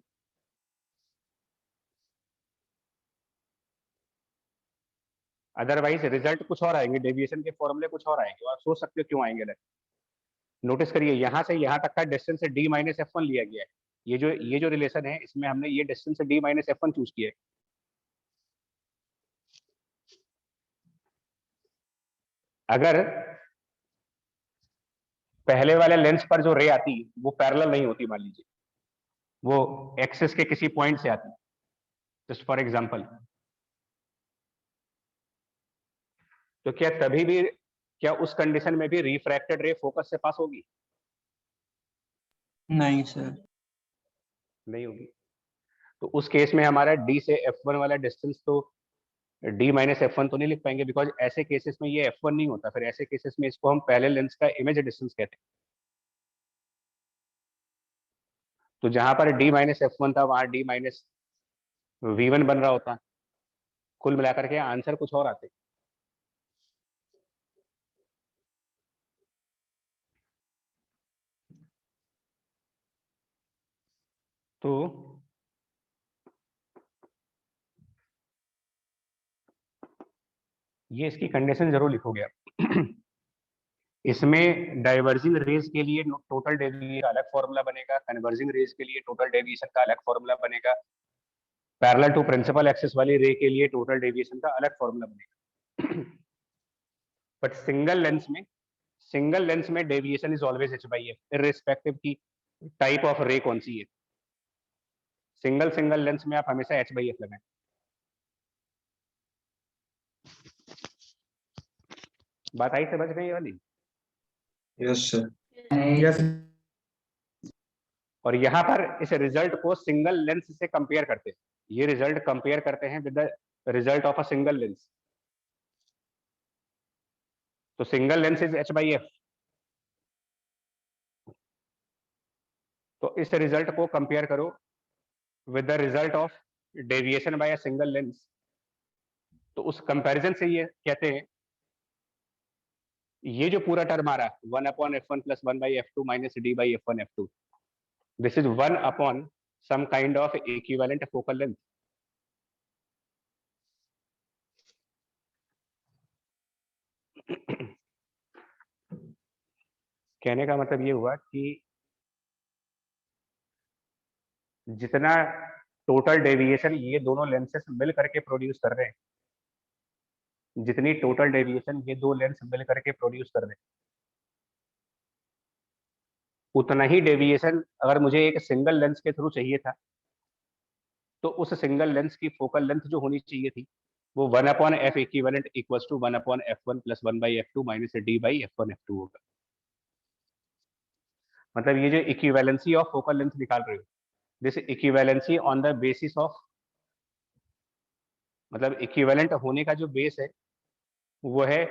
अदरवाइज रिजल्ट कुछ और आएंगे, डेविएशन के फॉर्मूले कुछ और आएंगे, और आप सोच सकते हो क्यों आएंगे। नोटिस करिए यहां से यहां तक का डिस्टेंस D माइनस F1 लिया गया है, ये जो रिलेशन है इसमें हमने ये distance D minus F1 choose किया है। अगर पहले वाले लेंस पर जो रे आती वो पैरेलल नहीं होती, मान लीजिए वो एक्सिस के किसी पॉइंट से आती, जस्ट फॉर एग्जांपल, तो क्या तभी भी, क्या उस कंडीशन में भी रिफ्रैक्टेड रे फोकस से पास होगी? नहीं सर। नहीं होगी। तो उस केस में हमारा D से F1 वाला डिस्टेंस तो D माइनस F1 तो नहीं लिख पाएंगे, बिकॉज ऐसे केसेस में ये F1 नहीं होता, फिर ऐसे केसेस में इसको हम पहले लेंस का इमेज डिस्टेंस कहते हैं। तो जहां पर D माइनस F1 था वहां D माइनस V1 बन रहा होता, कुल मिलाकर के आंसर कुछ और आते। तो ये इसकी कंडीशन जरूर लिखोगे आप। इसमें डाइवर्जिंग रेज के लिए टोटल डेविएशन का अलग फॉर्मूला बनेगा, कन्वर्जिंग रेज के लिए टोटल डेविएशन का अलग फॉर्मूला बनेगा, पैरेलल टू प्रिंसिपल एक्सिस वाली रे के लिए टोटल डेविएशन का अलग फॉर्मूला बनेगा। बट सिंगल लेंस में deviation is always h by F, irrespective की टाइप ऑफ रे कौन सी है। सिंगल लेंस में आप हमेशा h बाई एफ लगाएं। बात आई समझ गई ये वाली? Yes, sir. Yes. और यहाँ पर इस रिजल्ट को सिंगल लेंस से कंपेयर करते हैं, ये रिजल्ट कंपेयर करते हैं with the result of a single lens. तो single lens is h by F. तो इस रिजल्ट को कंपेयर करो with the result of deviation by a single lens. तो उस कंपैरिजन से ये कहते हैं ये जो पूरा टर्म आ रहा है 1/f1 plus 1/f2 minus d by f1 f2, this is 1 upon some kind of equivalent focal length. कहने का मतलब ये हुआ कि जितना टोटल डेविएशन ये दोनों लेंसेस मिल करके प्रोड्यूस कर रहे हैं, जितनी टोटल डेविएशन ये दो लेंस मिल करके प्रोड्यूस कर रहे हैं, उतना ही डेविएशन अगर मुझे एक सिंगल लेंस के थ्रू चाहिए था, तो उस सिंगल लेंस की फोकल लेंथ जो होनी चाहिए थी वो 1/f equivalent equals to 1/f1 plus 1/f2 minus d by f1 f2 होगा। मतलब ये जो इक्विवेलेंसी ऑफ फोकल लेंथ निकाल रहे हो, this equivalency on the basis of, मतलब इक्विवेलेंट होने का जो बेस है वो है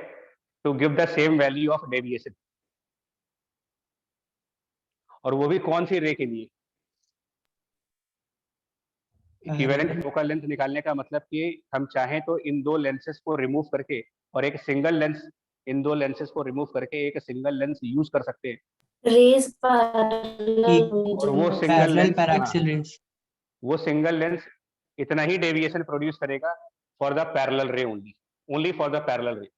to give the same value of deviation, और वो भी कौन सी रे के लिए। इक्विवेलेंट फोकल लेंथ निकालने का मतलब कि हम चाहें तो इन दो लेंसेस को रिमूव करके और एक सिंगल लेंस, इन दो लेंसेस को रिमूव करके एक सिंगल लेंस यूज कर सकते हैं, रेज पैरेलल होनी और वो चाहिए। Single parallel lens, paraxial rays. वो सिंगल लेंस इतना ही डेविएशन प्रोड्यूस करेगा for the parallel ray only, only for the parallel ray.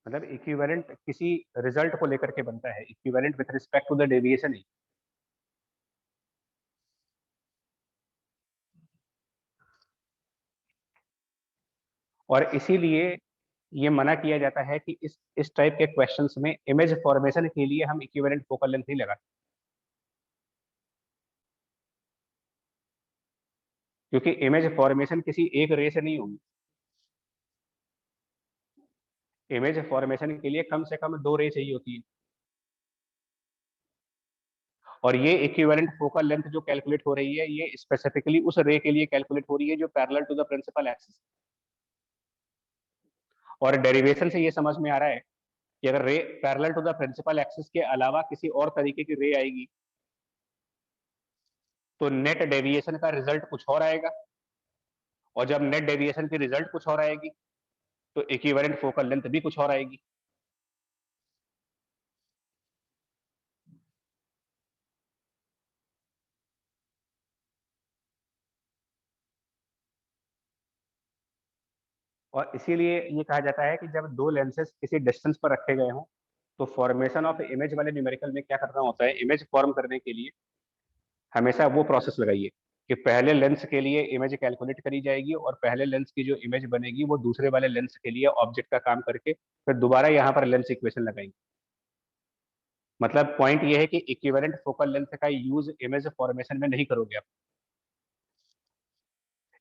मतलब इक्विवेलेंट किसी रिजल्ट को लेकर के बनता है, equivalent with respect to the deviation ही। और इसीलिए ये मना किया जाता है कि इस टाइप के क्वेश्चंस में इमेज फॉर्मेशन के लिए हम इक्विवेलेंट फोकल लेंथ नहीं लगाते, क्योंकि इमेज फॉर्मेशन किसी एक रे से नहीं होगी। इमेज फॉर्मेशन के लिए कम से कम दो रे चाहिए होती है, और ये इक्विवेलेंट फोकल लेंथ जो कैलकुलेट हो रही है ये स्पेसिफिकली उस रे के लिए कैलकुलेट हो रही है जो parallel to the principal axis. और डेरिवेशन से ये समझ में आ रहा है कि अगर ray parallel to the principal axis के अलावा किसी और तरीके की रे आएगी तो नेट डेविएशन का रिजल्ट कुछ और आएगा, और जब नेट डेविएशन की रिजल्ट कुछ और आएगी तो इक्विवेलेंट फोकल लेंथ भी कुछ और आएगी। और इसीलिए ये कहा जाता है कि जब दो लेंसेस किसी डिस्टेंस पर रखे गए हों तो फॉर्मेशन ऑफ इमेज वाले न्यूमेरिकल में क्या करना होता है, इमेज फॉर्म करने के लिए हमेशा वो प्रोसेस लगाइए कि पहले लेंस के लिए इमेज कैलकुलेट करी जाएगी और पहले लेंस की जो इमेज बनेगी वो दूसरे वाले लेंस के लिए ऑब्जेक्ट का काम करके फिर दोबारा यहाँ पर लेंस इक्वेशन लगाएंगे। मतलब पॉइंट ये है कि इक्विवेलेंट फोकल लेंथ का यूज इमेज फॉर्मेशन में नहीं करोगे आप।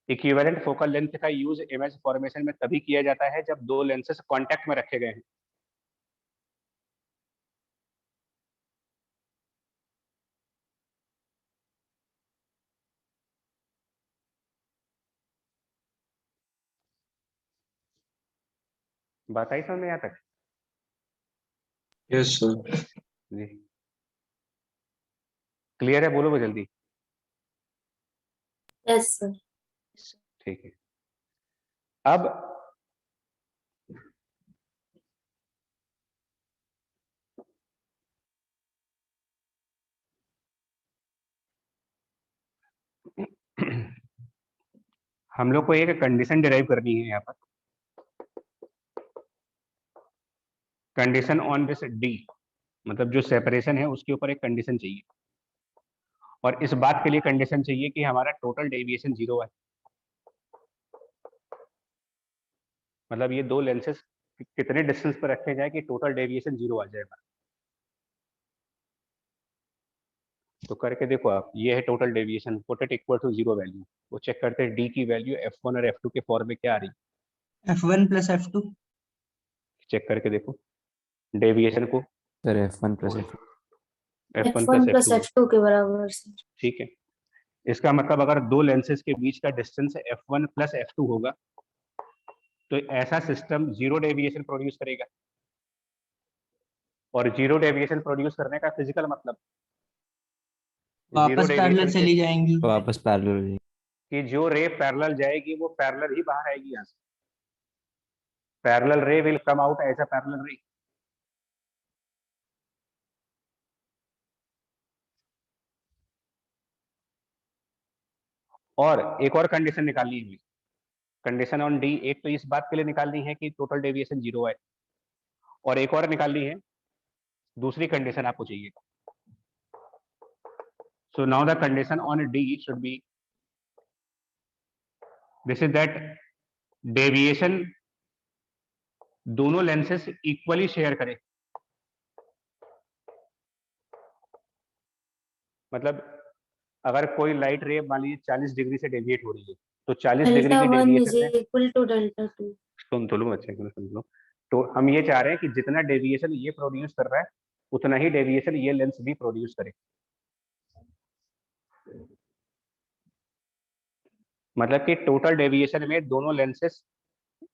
इक्विवेलेंट फोकल लेंथ का यूज इमेज फॉर्मेशन में तभी किया जाता है जब दो लेंसेस कांटेक्ट में रखे गए हैं। बात आई समझ में यहाँ तक? Yes, sir. जी क्लियर है? बोलो वो जल्दी। Yes sir. ठीक है। अब हम लोग को एक कंडीशन डिराइव करनी है यहाँ पर, कंडीशन ऑन दिस डी, मतलब जो सेपरेशन है उसके ऊपर एक कंडीशन चाहिए, और इस बात के लिए कंडीशन चाहिए कि हमारा टोटल डेविएशन 0 है। मतलब ये दो लेंसेज कितने डिस्टेंस पर रखे जाए कि टोटल डेविएशन 0 आ जाएगा। तो करके देखो आप, ये है total deviation, put it equal to 0 value. वो चेक करते हैं डी की वैल्यू f1 और f2 के फॉर्म में क्या आ रही है। F1 plus F2। चेक करके देखो डेविएशन को, sir F1 plus f1 F1 plus plus f2, F2 के बराबर से। ठीक है। इसका मतलब अगर दो लेंसेज के बीच का डिस्टेंस f1 प्लस f2 होगा तो ऐसा सिस्टम 0 डेविएशन प्रोड्यूस करेगा। और 0 डेविएशन प्रोड्यूस करने का फिजिकल मतलब वापस पैरेलल चली जाएंगी। वापस पैरेलल। कि जो रे पैरेलल जाएगी वो पैरेलल ही बाहर आएगी यहाँ से। Parallel ray will come out as a parallel ray. और एक और कंडीशन निकालनी है, कंडीशन ऑन डी। एक तो इस बात के लिए निकालनी है कि टोटल डेविएशन 0 है, और एक और निकालनी है, दूसरी कंडीशन आपको चाहिए। So now the condition on D should be this is that deviation दोनों लेंसेस इक्वली शेयर करें। मतलब अगर कोई लाइट रे मान लीजिए 40 डिग्री से डेविएट हो रही है तो 40 डिग्री डेल्टा की 1 इज डेविएशन में, इक्वल टू डेल्टा 2। सुन तो लो अच्छे से, सुन लो। तो हम ये चाह रहे हैं कि जितना डेविएशन ये प्रोड्यूस कर रहा है उतना ही डेविएशन ये लेंस भी प्रोड्यूस करे। मतलब कि टोटल डेविएशन में दोनों लेंसेस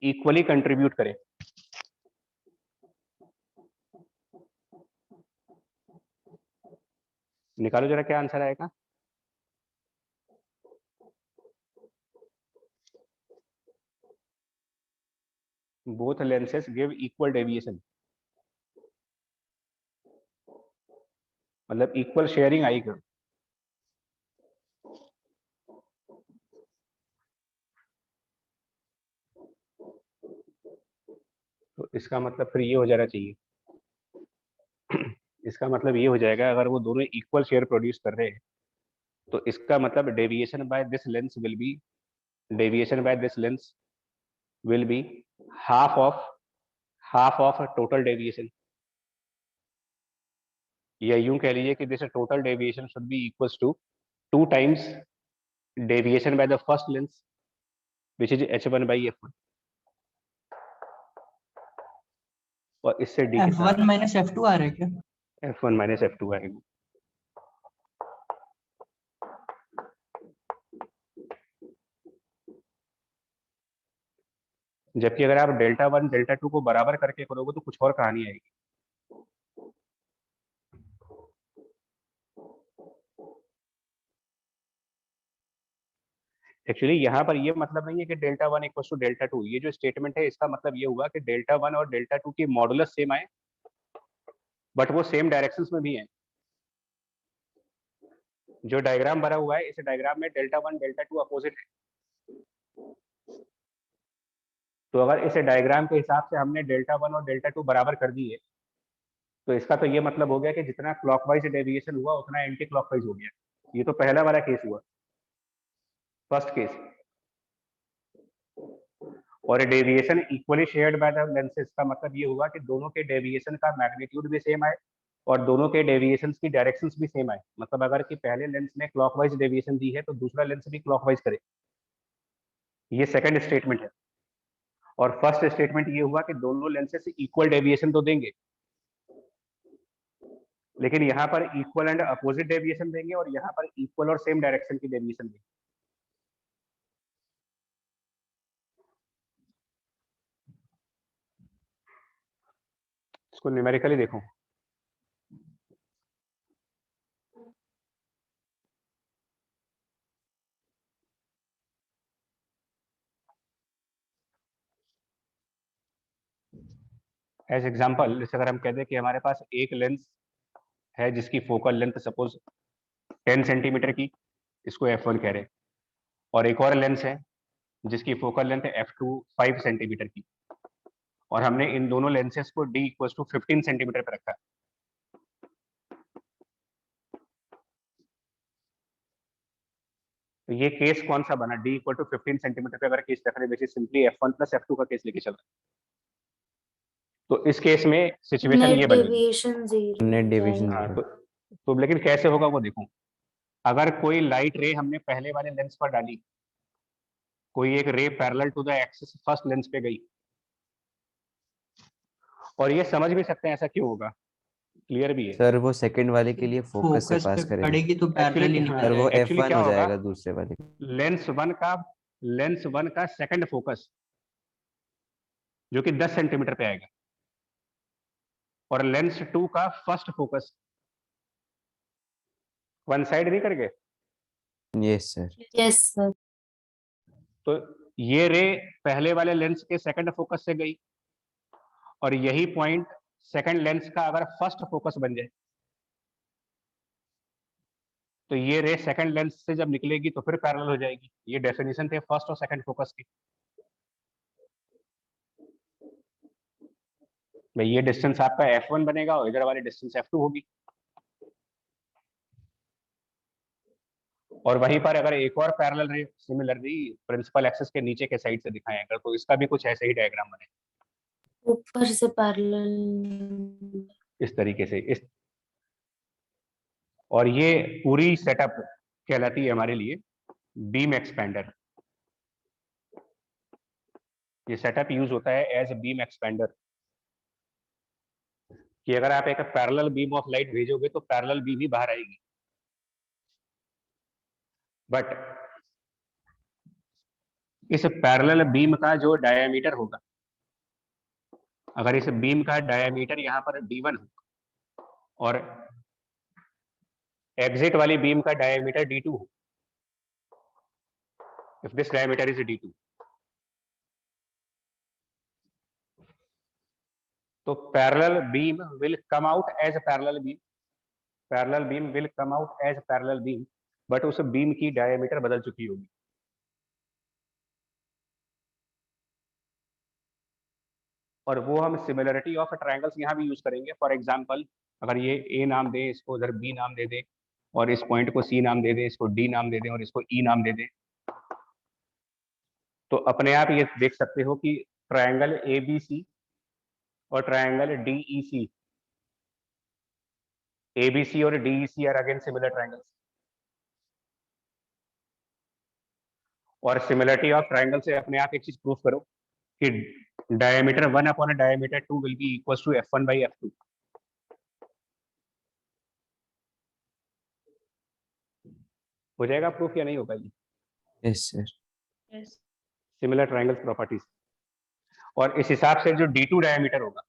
इक्वली कंट्रीब्यूट करें। निकालो जरा क्या आंसर आएगा। Both lenses give equal deviation, मतलब इक्वल शेयरिंग आएगी। तो इसका मतलब फिर ये हो जाना चाहिए इसका मतलब ये हो जाएगा, अगर वो दोनों इक्वल शेयर प्रोड्यूस कर रहे हैं तो इसका मतलब deviation by this lens will be, deviation by this lens will be half of total deviation. या यूं कह लीजिए कि this total deviation should be equals to 2 times deviation by the first lens which is h1 by f1। और इससे d कितना, F1 minus F2 आ रहा है क्या? f1 minus f2 आएगा। जबकि अगर आप डेल्टा 1 डेल्टा 2 को बराबर करके करोगे तो कुछ और कहानी आएगी। एक्चुअली यहाँ पर ये मतलब नहीं है कि डेल्टा 1 इक्वल टू डेल्टा 2। ये जो स्टेटमेंट है इसका मतलब ये हुआ कि डेल्टा 1 और डेल्टा 2 की मॉडुलस सेम आए बट वो सेम डायरेक्शंस में भी है। जो डायग्राम बना हुआ है इस डायग्राम में डेल्टा 1 डेल्टा 2 अपोजिट है। तो अगर इस डायग्राम के हिसाब से हमने डेल्टा 1 और डेल्टा 2 बराबर कर दिए तो इसका तो ये मतलब हो गया कि जितना क्लॉकवाइज डेविएशन हुआ उतना एंटी क्लॉकवाइज हो गया। ये तो पहला वाला केस हुआ, फर्स्ट केस। और deviation equally shared by the lenses का मतलब ये हुआ कि दोनों के डेविएशन का मैग्नीट्यूड भी सेम आए और दोनों के डेविएशन की डायरेक्शंस भी सेम आए। मतलब अगर कि पहले लेंस ने क्लॉकवाइज डेविएशन दी है तो दूसरा लेंस भी क्लॉकवाइज करे। ये सेकंड स्टेटमेंट है। और फर्स्ट स्टेटमेंट ये हुआ कि दोनों लेंसेज इक्वल डेविएशन तो देंगे लेकिन यहाँ पर इक्वल एंड अपोजिट डेविएशन देंगे और यहाँ पर इक्वल और सेम डायरेक्शन की डेविएशन देंगे। इसको न्यूमेरिकली देखो। एज एग्जांपल, जैसे अगर हम कहते हैं कि हमारे पास एक लेंस है जिसकी फोकल लेंथ सपोज 10 सेंटीमीटर की, इसको f1 कह रहे हैं, और एक और लेंस है जिसकी फोकल लेंथ है f2 5 सेंटीमीटर की, और हमने इन दोनों लेंसेज को d इक्वल टू 15 सेंटीमीटर पर रखा। तो ये केस कौन सा बना, d इक्वल टू 15 सेंटीमीटर पे अगर केस रख रहे हैं, सिंपली f1 प्लस f2 का केस लेके चल रहा है। तो इस केस में सिचुएशन ये नेट बनेगी। डेविएशन जीरो नेट डेविएशन हाँ, जीरो। तो लेकिन कैसे होगा वो देखो। अगर कोई लाइट रे हमने पहले वाले लेंस पर डाली, कोई एक ray parallel to the axis first lens पे गई, और ये समझ भी सकते हैं ऐसा क्यों होगा, क्लियर भी है। सर वो सेकंड वाले के लिए फोकस से फोकस पास पे करेगा पड़ेगी तो पैरेलल ही एक्चुअली निकल सर, वो जाएगा। एक्चुअली F1 क्या हो होगा, जाएगा दूसरे वाले। लेंस वन का सेकंड फोकस जो कि 10 सेंटीमीटर पे आएगा, और लेंस टू का फर्स्ट फोकस वन साइड नहीं करके। Yes sir. Yes sir. तो ये रे पहले वाले लेंस के सेकंड फोकस से गई, और यही पॉइंट सेकंड लेंस का अगर फर्स्ट फोकस बन जाए, तो ये रे सेकंड लेंस से जब निकलेगी तो फिर पैरेलल हो जाएगी। ये डेफिनेशन थे फर्स्ट और सेकंड फोकस की। भाई ये डिस्टेंस आपका f1 बनेगा और इधर वाली डिस्टेंस f2 होगी। और वहीं पर अगर एक और पैरेलल रे सिमिलरली प्रिंसिपल एक्सिस के नीचे के साइड से दिखाएं अगर, तो इसका भी कुछ ऐसे ही डायग्राम बने ऊपर से पैरेलल। इस तरीके से। इस और ये पूरी सेटअप कहलाती है हमारे लिए बीम एक्सपेंडर। ये सेटअप यूज होता है एज बीम एक्सपेंडर, कि अगर आप एक पैरेलल बीम ऑफ लाइट भेजोगे तो पैरेलल बीम ही बाहर आएगी। बट इस पैरेलल बीम का जो डायमीटर होगा, अगर इस बीम का डायमीटर यहाँ पर d1 हो और एग्जिट वाली बीम का डायमीटर d2 हो, if this diameter is d2, तो parallel beam will come out as parallel beam, parallel beam will come out as parallel beam, but उस बीम की डायमीटर बदल चुकी होगी। और वो हम सिमिलरिटी ऑफ ट्रायंगल्स यहाँ भी यूज करेंगे। फॉर एग्जांपल अगर ये ए नाम दें, इसको उधर बी नाम दे दें, और इस पॉइंट को सी नाम दे दें, इसको डी नाम दे दें, और इसको ई नाम दे दें, तो अपने आप ये देख सकते हो कि ट्रायंगल ए बी सी और triangle D E C, A B C और D E C are again similar triangles. और सिमिलरिटी ऑफ ट्रायंगल से अपने आप एक चीज प्रूफ करो कि diameter 1 upon diameter 2 will be equal to f1 by f2। हो जाएगा प्रूफ या नहीं होगा ये? Yes sir. Similar triangles properties. और इस हिसाब से जो d2 डायमीटर होगा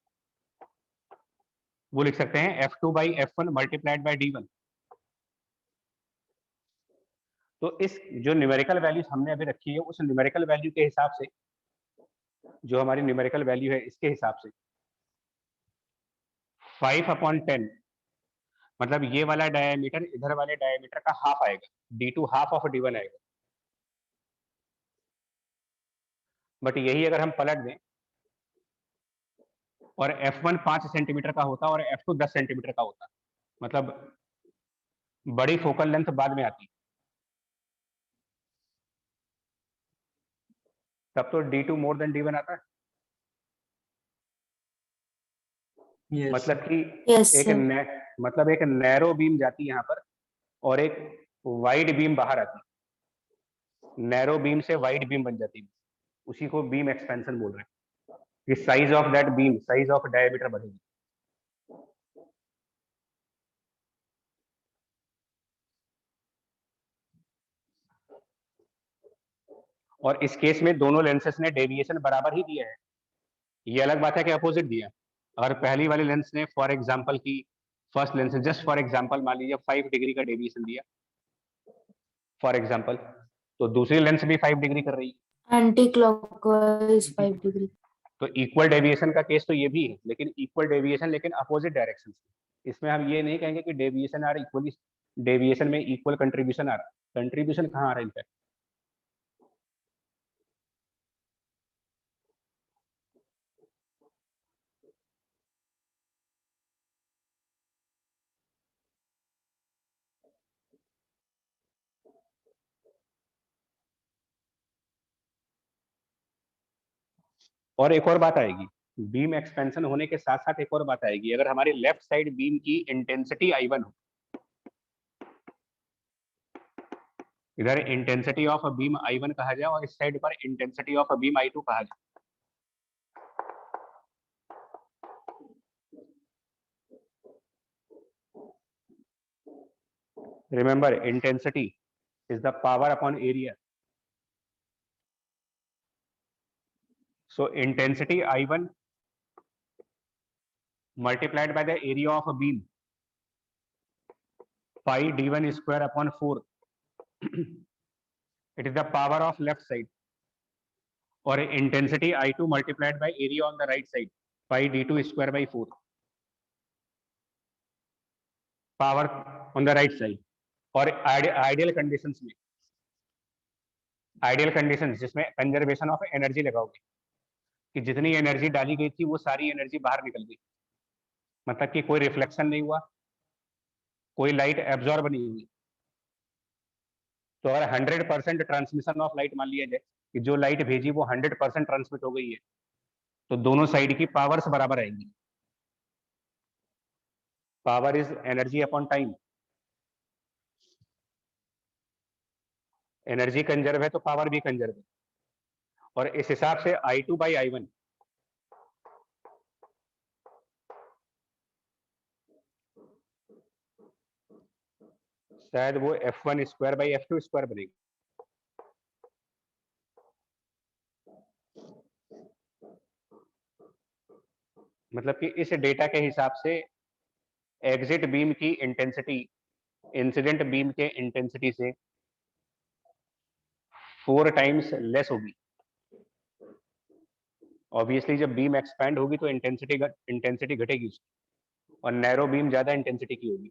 वो लिख सकते हैं f2 by f1 multiplied by d1। तो इस जो न्यूमेरिकल वैल्यूज हमने अभी रखी है, उस न्यूमेरिकल वैल्यू के हिसाब से, जो हमारी न्यूमेरिकल वैल्यू है इसके हिसाब से 5/10, मतलब ये वाला डायमीटर इधर वाले डायमीटर का हाफ आएगा, d2 हाफ ऑफ d1 आएगा। बट यही अगर हम पलट दें और f1 5 सेंटीमीटर का होता और f2 10 सेंटीमीटर का होता, मतलब बड़ी फोकल लेंथ बाद में आती, तब तो d2 मोर देन d1 आता है। Yes, मतलब कि यस एक सर। मतलब एक नैरो बीम जाती यहाँ पर और एक वाइड बीम बाहर आती, नैरो बीम से वाइड बीम बन जाती, उसी को बीम एक्सपेंशन बोल रहे हैं कि size of that beam, size of diameter बढ़ेगी। और इस केस में दोनों लेंसेस ने डेविएशन बराबर ही दिया है। ये अलग बात है कि अपोजिट दिया। अगर पहली वाले लेंस ने फॉर एग्जांपल की फर्स्ट लेंस ने जस्ट फॉर एग्जांपल मान लीजिए 5 डिग्री का डेविएशन दिया फॉर एग्जांपल, तो दूसरी लेंस भी 5 डिग्री कर रही है, एंटी क्लॉकवाइज 5 डिग्री। तो इक्वल डेविएशन का केस तो ये भी है, लेकिन इक्वल डेविएशन लेकिन अपोजिट डायरेक्शन से। इसमें हम ये नहीं कहेंगे कि डेविएशन आ रहा इक्वली, डेविएशन में इक्वल कंट्रीब्यूशन आ रहा, कंट्रीब्यूशन कहाँ आ रहा है इनफैक्ट, और एक और बात आएगी, बीम एक्सपेंशन होने के साथ साथ एक और बात आएगी, अगर हमारी लेफ्ट साइड बीम की इंटेंसिटी I1 हो, इधर इंटेंसिटी ऑफ बीम I1 कहा जाए और इस साइड पर इंटेंसिटी ऑफ बीम I2 कहा जाए, remember intensity is the power upon area. So intensity I1 multiplied by the area of a beam, pi d1 square upon 4. It is the power of left side. Or intensity I2 multiplied by area on the right side, pi d2 square by 4. Power on the right side. और ideal conditions में, ideal conditions जिसमें conservation of energy लगाओगे कि जितनी energy डाली गई थी वो सारी एनर्जी बाहर निकल गई, मतलब कि कोई रिफ्लेक्शन नहीं हुआ, कोई लाइट एब्जॉर्ब नहीं हुई। तो अगर 100% ट्रांसमिशन ऑफ लाइट मान लिया जाए कि जो लाइट भेजी वो 100% ट्रांसमिट हो गई है, तो दोनों साइड की पावर्स बराबर आएंगी। Power is energy upon time. Energy conserve है तो पावर भी कंजर्व है, और इस हिसाब से I2 by I1 शायद वो F1 square by F2 square बनेगी। मतलब कि इस डेटा के हिसाब से एग्जिट बीम की इंटेंसिटी इंसिडेंट बीम के इंटेंसिटी से 4 टाइम्स लेस होगी। ऑब्वियसली जब बीम एक्सपैंड होगी तो इंटेंसिटी घटेगी उसकी, और नैरो बीम ज्यादा इंटेंसिटी की होगी।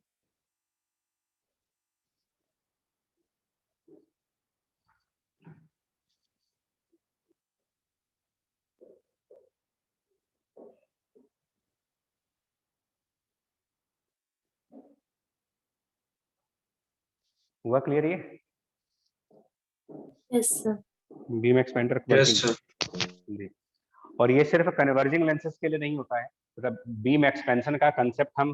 हुआ क्लियर ये? Yes, sir. Beam expander Yes, sir. जी। और ये सिर्फ कन्वर्जिंग लेंसेज के लिए नहीं होता है, मतलब बीम एक्सपेंशन का कंसेप्ट हम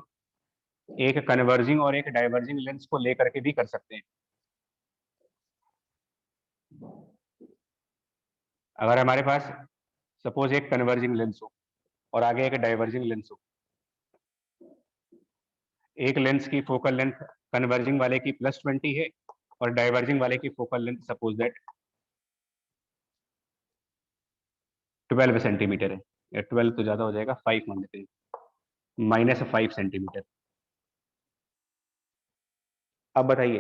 एक कन्वर्जिंग और एक डाइवर्जिंग लेंस को लेकर के भी कर सकते हैं। अगर हमारे पास सपोज एक कन्वर्जिंग लेंस हो और आगे एक डाइवर्जिंग लेंस हो, एक लेंस की फोकल लेंथ कन्वर्जिंग वाले की +20 है और डाइवर्जिंग वाले की focal length suppose that 12 centimetre है, या 12 तो ज्यादा हो जाएगा, 5 मान लेते हैं, -5 सेंटीमीटर। अब बताइए,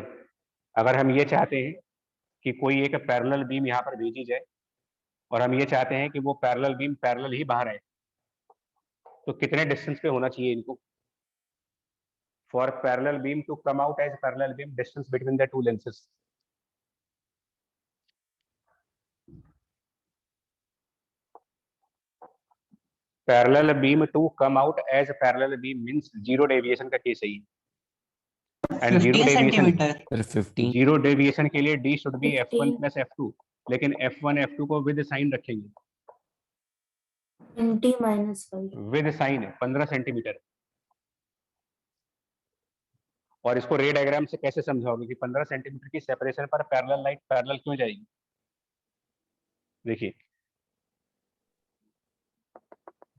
अगर हम ये चाहते हैं कि कोई एक पैरेलल बीम यहाँ पर भेजी जाए और हम ये चाहते हैं कि वो पैरेलल बीम पैरेलल ही बाहर आए, तो कितने डिस्टेंस पे होना चाहिए इनको? For parallel beam to come out as parallel beam, distance between the two lenses. Parallel beam to come out as parallel beam means zero deviation का केस है ये, एंड जीरो 15 डेविएशन, सेंटीमीटर। फिर 15 zero deviation के लिए D should be F1 15 + F2, लेकिन F1 F2 को with sign रखेंगे, 20 minus 5. With sign 15 centimetre. और इसको रे डायग्राम से कैसे समझाओगे कि 15 सेंटीमीटर की सेपरेशन पर पैरेलल लाइट पैरेलल क्यों जाएगी? देखिए,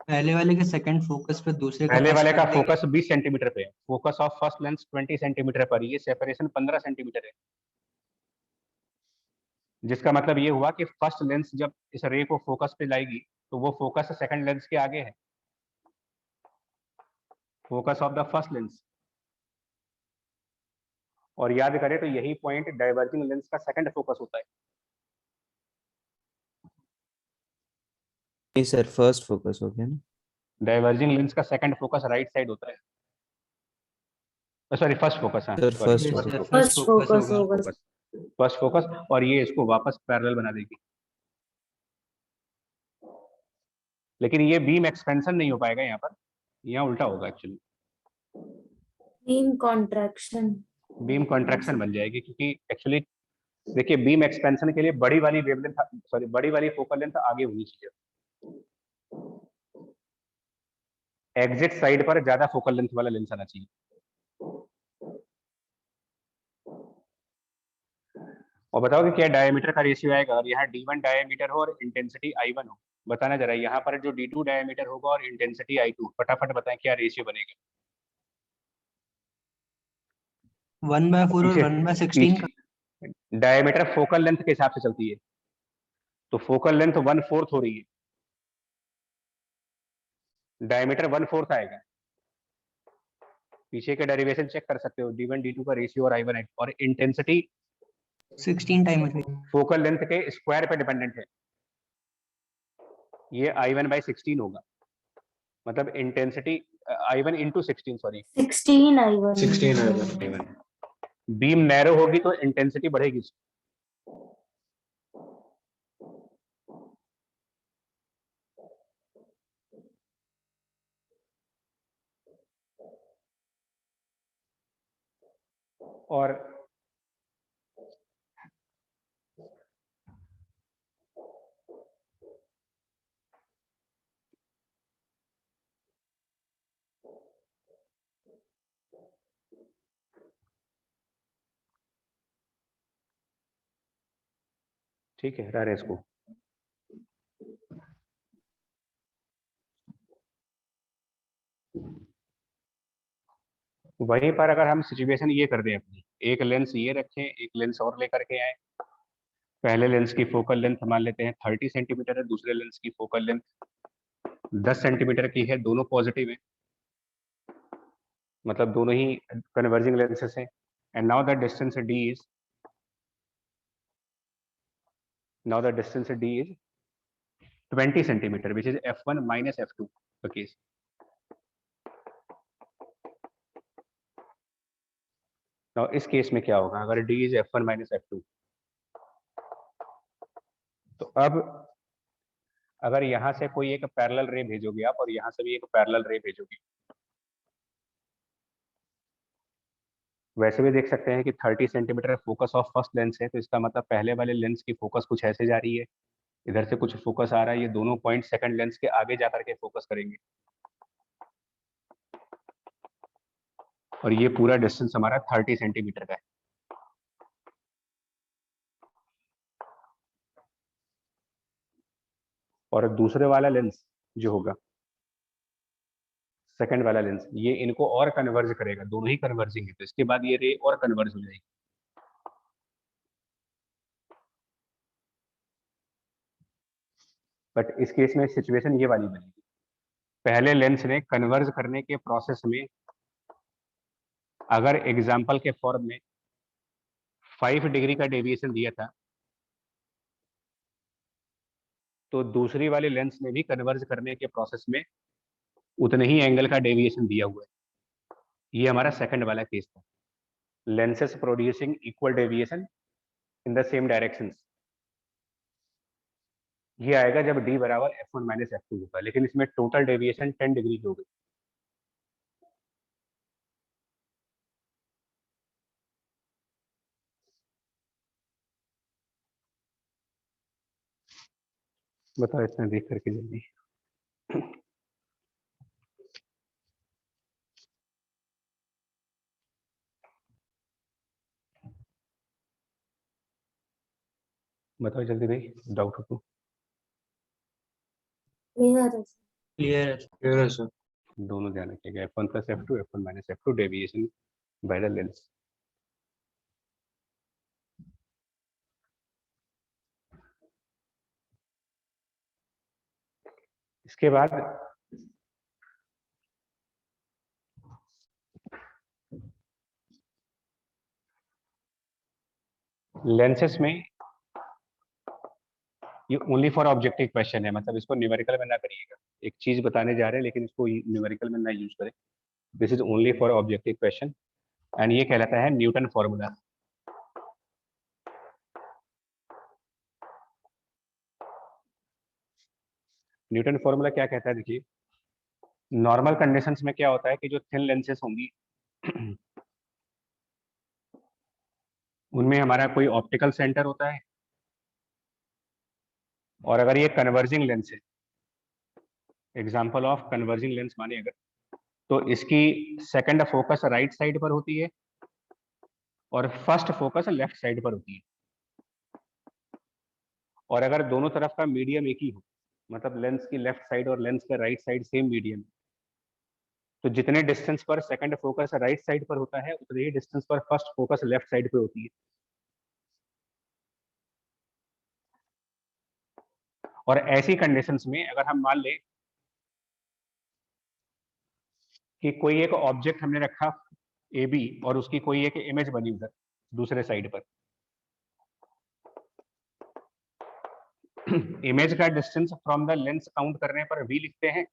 पहले वाले के सेकंड फोकस पे दूसरे का पहले टच वाले का कर देगी। फोकस 20 सेंटीमीटर पे है, focus of first lens 20 centimetre पर, ये सेपरेशन 15 सेंटीमीटर है, जिसका मतलब ये हुआ कि फर्स्ट लेंस जब इस रे को फोकस पे लाएगी तो वो फोकस सेकंड लेंस के आगे है, focus of the first lens. और याद करें तो यही पॉइंट डाइवर्जिंग लेंस का सेकंड फोकस होता है। नहीं सर, फर्स्ट फोकस हो गया ना। डाइवर्जिंग लेंस का सेकंड फोकस राइट साइड होता है, सॉरी फर्स्ट फोकस, हाँ Sir, first Yes, focus. sir, First focus होगा। होगा। फर्स्ट फोकस, और ये इसको वापस पैरेलल बना देगी। लेकिन ये बीम एक्सपेंशन नहीं हो पाएगा यहाँ पर, यहाँ उल्टा होगा actually, Beam contraction. Beam contraction बन जाएगी, क्योंकि एक्चुअली देखिए बीम एक्सपेंशन के लिए बड़ी वाली वेवलेंथ, सॉरी बड़ी वाली फोकल लेंथ आगे होनी चाहिए, एग्जिट साइड पर ज्यादा फोकल लेंथ वाला लेंस आना चाहिए। और बताओ कि क्या डायमीटर का रेशियो आएगा और यहाँ D1 डायमीटर हो और इंटेंसिटी I1 हो। बताना जरा, यहाँ पर जो D2 डायमीटर होगा और इंटेंसिटी I2, फटाफट बताएं क्या रेशियो बनेगा। 1/4 और 1/16 का डायमीटर फोकल लेंथ के हिसाब से चलती है, तो फोकल लेंथ 1/4 हो रही है, डायमीटर 1/4 आएगा। पीछे के डेरिवेशन चेक कर सकते हो, D1 D2 का रेशियो और I1 और इंटेंसिटी 16 टाइम्स फोकल लेंथ के स्क्वायर पे डिपेंडेंट है। ये I1/16 होगा, मतलब intensity I1 into 16, sorry 16 I1 16 I1। Beam narrow होगी तो इंटेंसिटी बढ़ेगी। और ठीक है, रहा इसको। वहीं पर अगर हम सिचुएशन ये कर दें अपनी, एक लेंस ये रखें, एक लेंस और लेकर के आए। पहले लेंस की फोकल लेंथ मान लेते हैं 30 सेंटीमीटर है, दूसरे लेंस की फोकल लेंथ 10 सेंटीमीटर की है, दोनों पॉजिटिव है, मतलब दोनों ही कन्वर्जिंग लेंसेस हैं। And now the distance D is 20 centimetre, which is f1 minus f2 the case. Now इस केस में क्या होगा, अगर D is f1 minus f2, तो अब अगर यहाँ से कोई एक पैरेलल रे भेजोगे आप और यहाँ से भी एक पैरेलल रे भेजोगे, वैसे भी देख सकते हैं कि 30 centimetre focus of first lens है, तो इसका मतलब पहले वाले लेंस की फोकस कुछ ऐसे जा रही है, इधर से कुछ फोकस आ रहा है, ये दोनों पॉइंट सेकंड लेंस के आगे जाकर के फोकस करेंगे, और ये पूरा डिस्टेंस हमारा 30 सेंटीमीटर का है। और दूसरे वाला लेंस जो होगा, सेकंड वाला लेंस, ये इनको और कन्वर्ज करेगा, दोनों ही कन्वर्जिंग है, तो इसके बाद ये रे और कन्वर्ज हो जाएगी। बट इस केस में सिचुएशन ये वाली बनेगी, पहले लेंस ने कन्वर्ज करने के प्रोसेस में अगर एग्जाम्पल के फॉर्म में 5 डिग्री का डेविएशन दिया था, तो दूसरी वाले लेंस ने भी कन्वर्ज करने के प्रोसेस में उतने ही एंगल का डेविएशन दिया हुआ है। ये हमारा सेकंड वाला केस था, lenses producing equal deviation in the same directions. ये आएगा जब D बराबर f1 माइनस f2 होगा, लेकिन इसमें टोटल डेविएशन 10 डिग्री की होगी। बताओ इतना देख करके जल्दी। बताओ जल्दी भाई, डाउट हो तो। क्लियर है। क्लियर है सर। दोनों ध्यान रखिएगा, f1 plus f2, f1 minus f2 deviation by the lens. इसके बाद लेंसेस में ये ओनली फॉर ऑब्जेक्टिव क्वेश्चन है, मतलब इसको न्यूमेरिकल में ना करिएगा। एक चीज बताने जा रहे हैं लेकिन इसको न्यूमेरिकल में ना यूज करें। This is only for objective question and ये कहलाता है न्यूटन फॉर्मूला। न्यूटन फॉर्मूला क्या कहता है, देखिए नॉर्मल कंडीशंस में क्या होता है कि जो थिन लेंसेस होंगी उनमें हमारा कोई ऑप्टिकल सेंटर होता है, और अगर ये कन्वर्जिंग लेंस है, एग्जांपल ऑफ कन्वर्जिंग लेंस माने अगर तो इसकी सेकंड फोकस राइट साइड पर होती है और फर्स्ट फोकस लेफ्ट साइड पर होती है। और अगर दोनों तरफ का मीडियम एक ही हो, मतलब लेंस की लेफ्ट साइड और लेंस का राइट साइड सेम मीडियम, तो जितने डिस्टेंस पर सेकंड फोकस राइट साइड पर होता है उतने ही डिस्टेंस पर फर्स्ट फोकस लेफ्ट साइड पे होती है। और ऐसी कंडीशंस में अगर हम मान लें कि कोई एक ऑब्जेक्ट हमने रखा ए बी और उसकी कोई एक इमेज बनी उधर दूसरे साइड पर, इमेज का distance from the lens count करने पर v लिखते हैं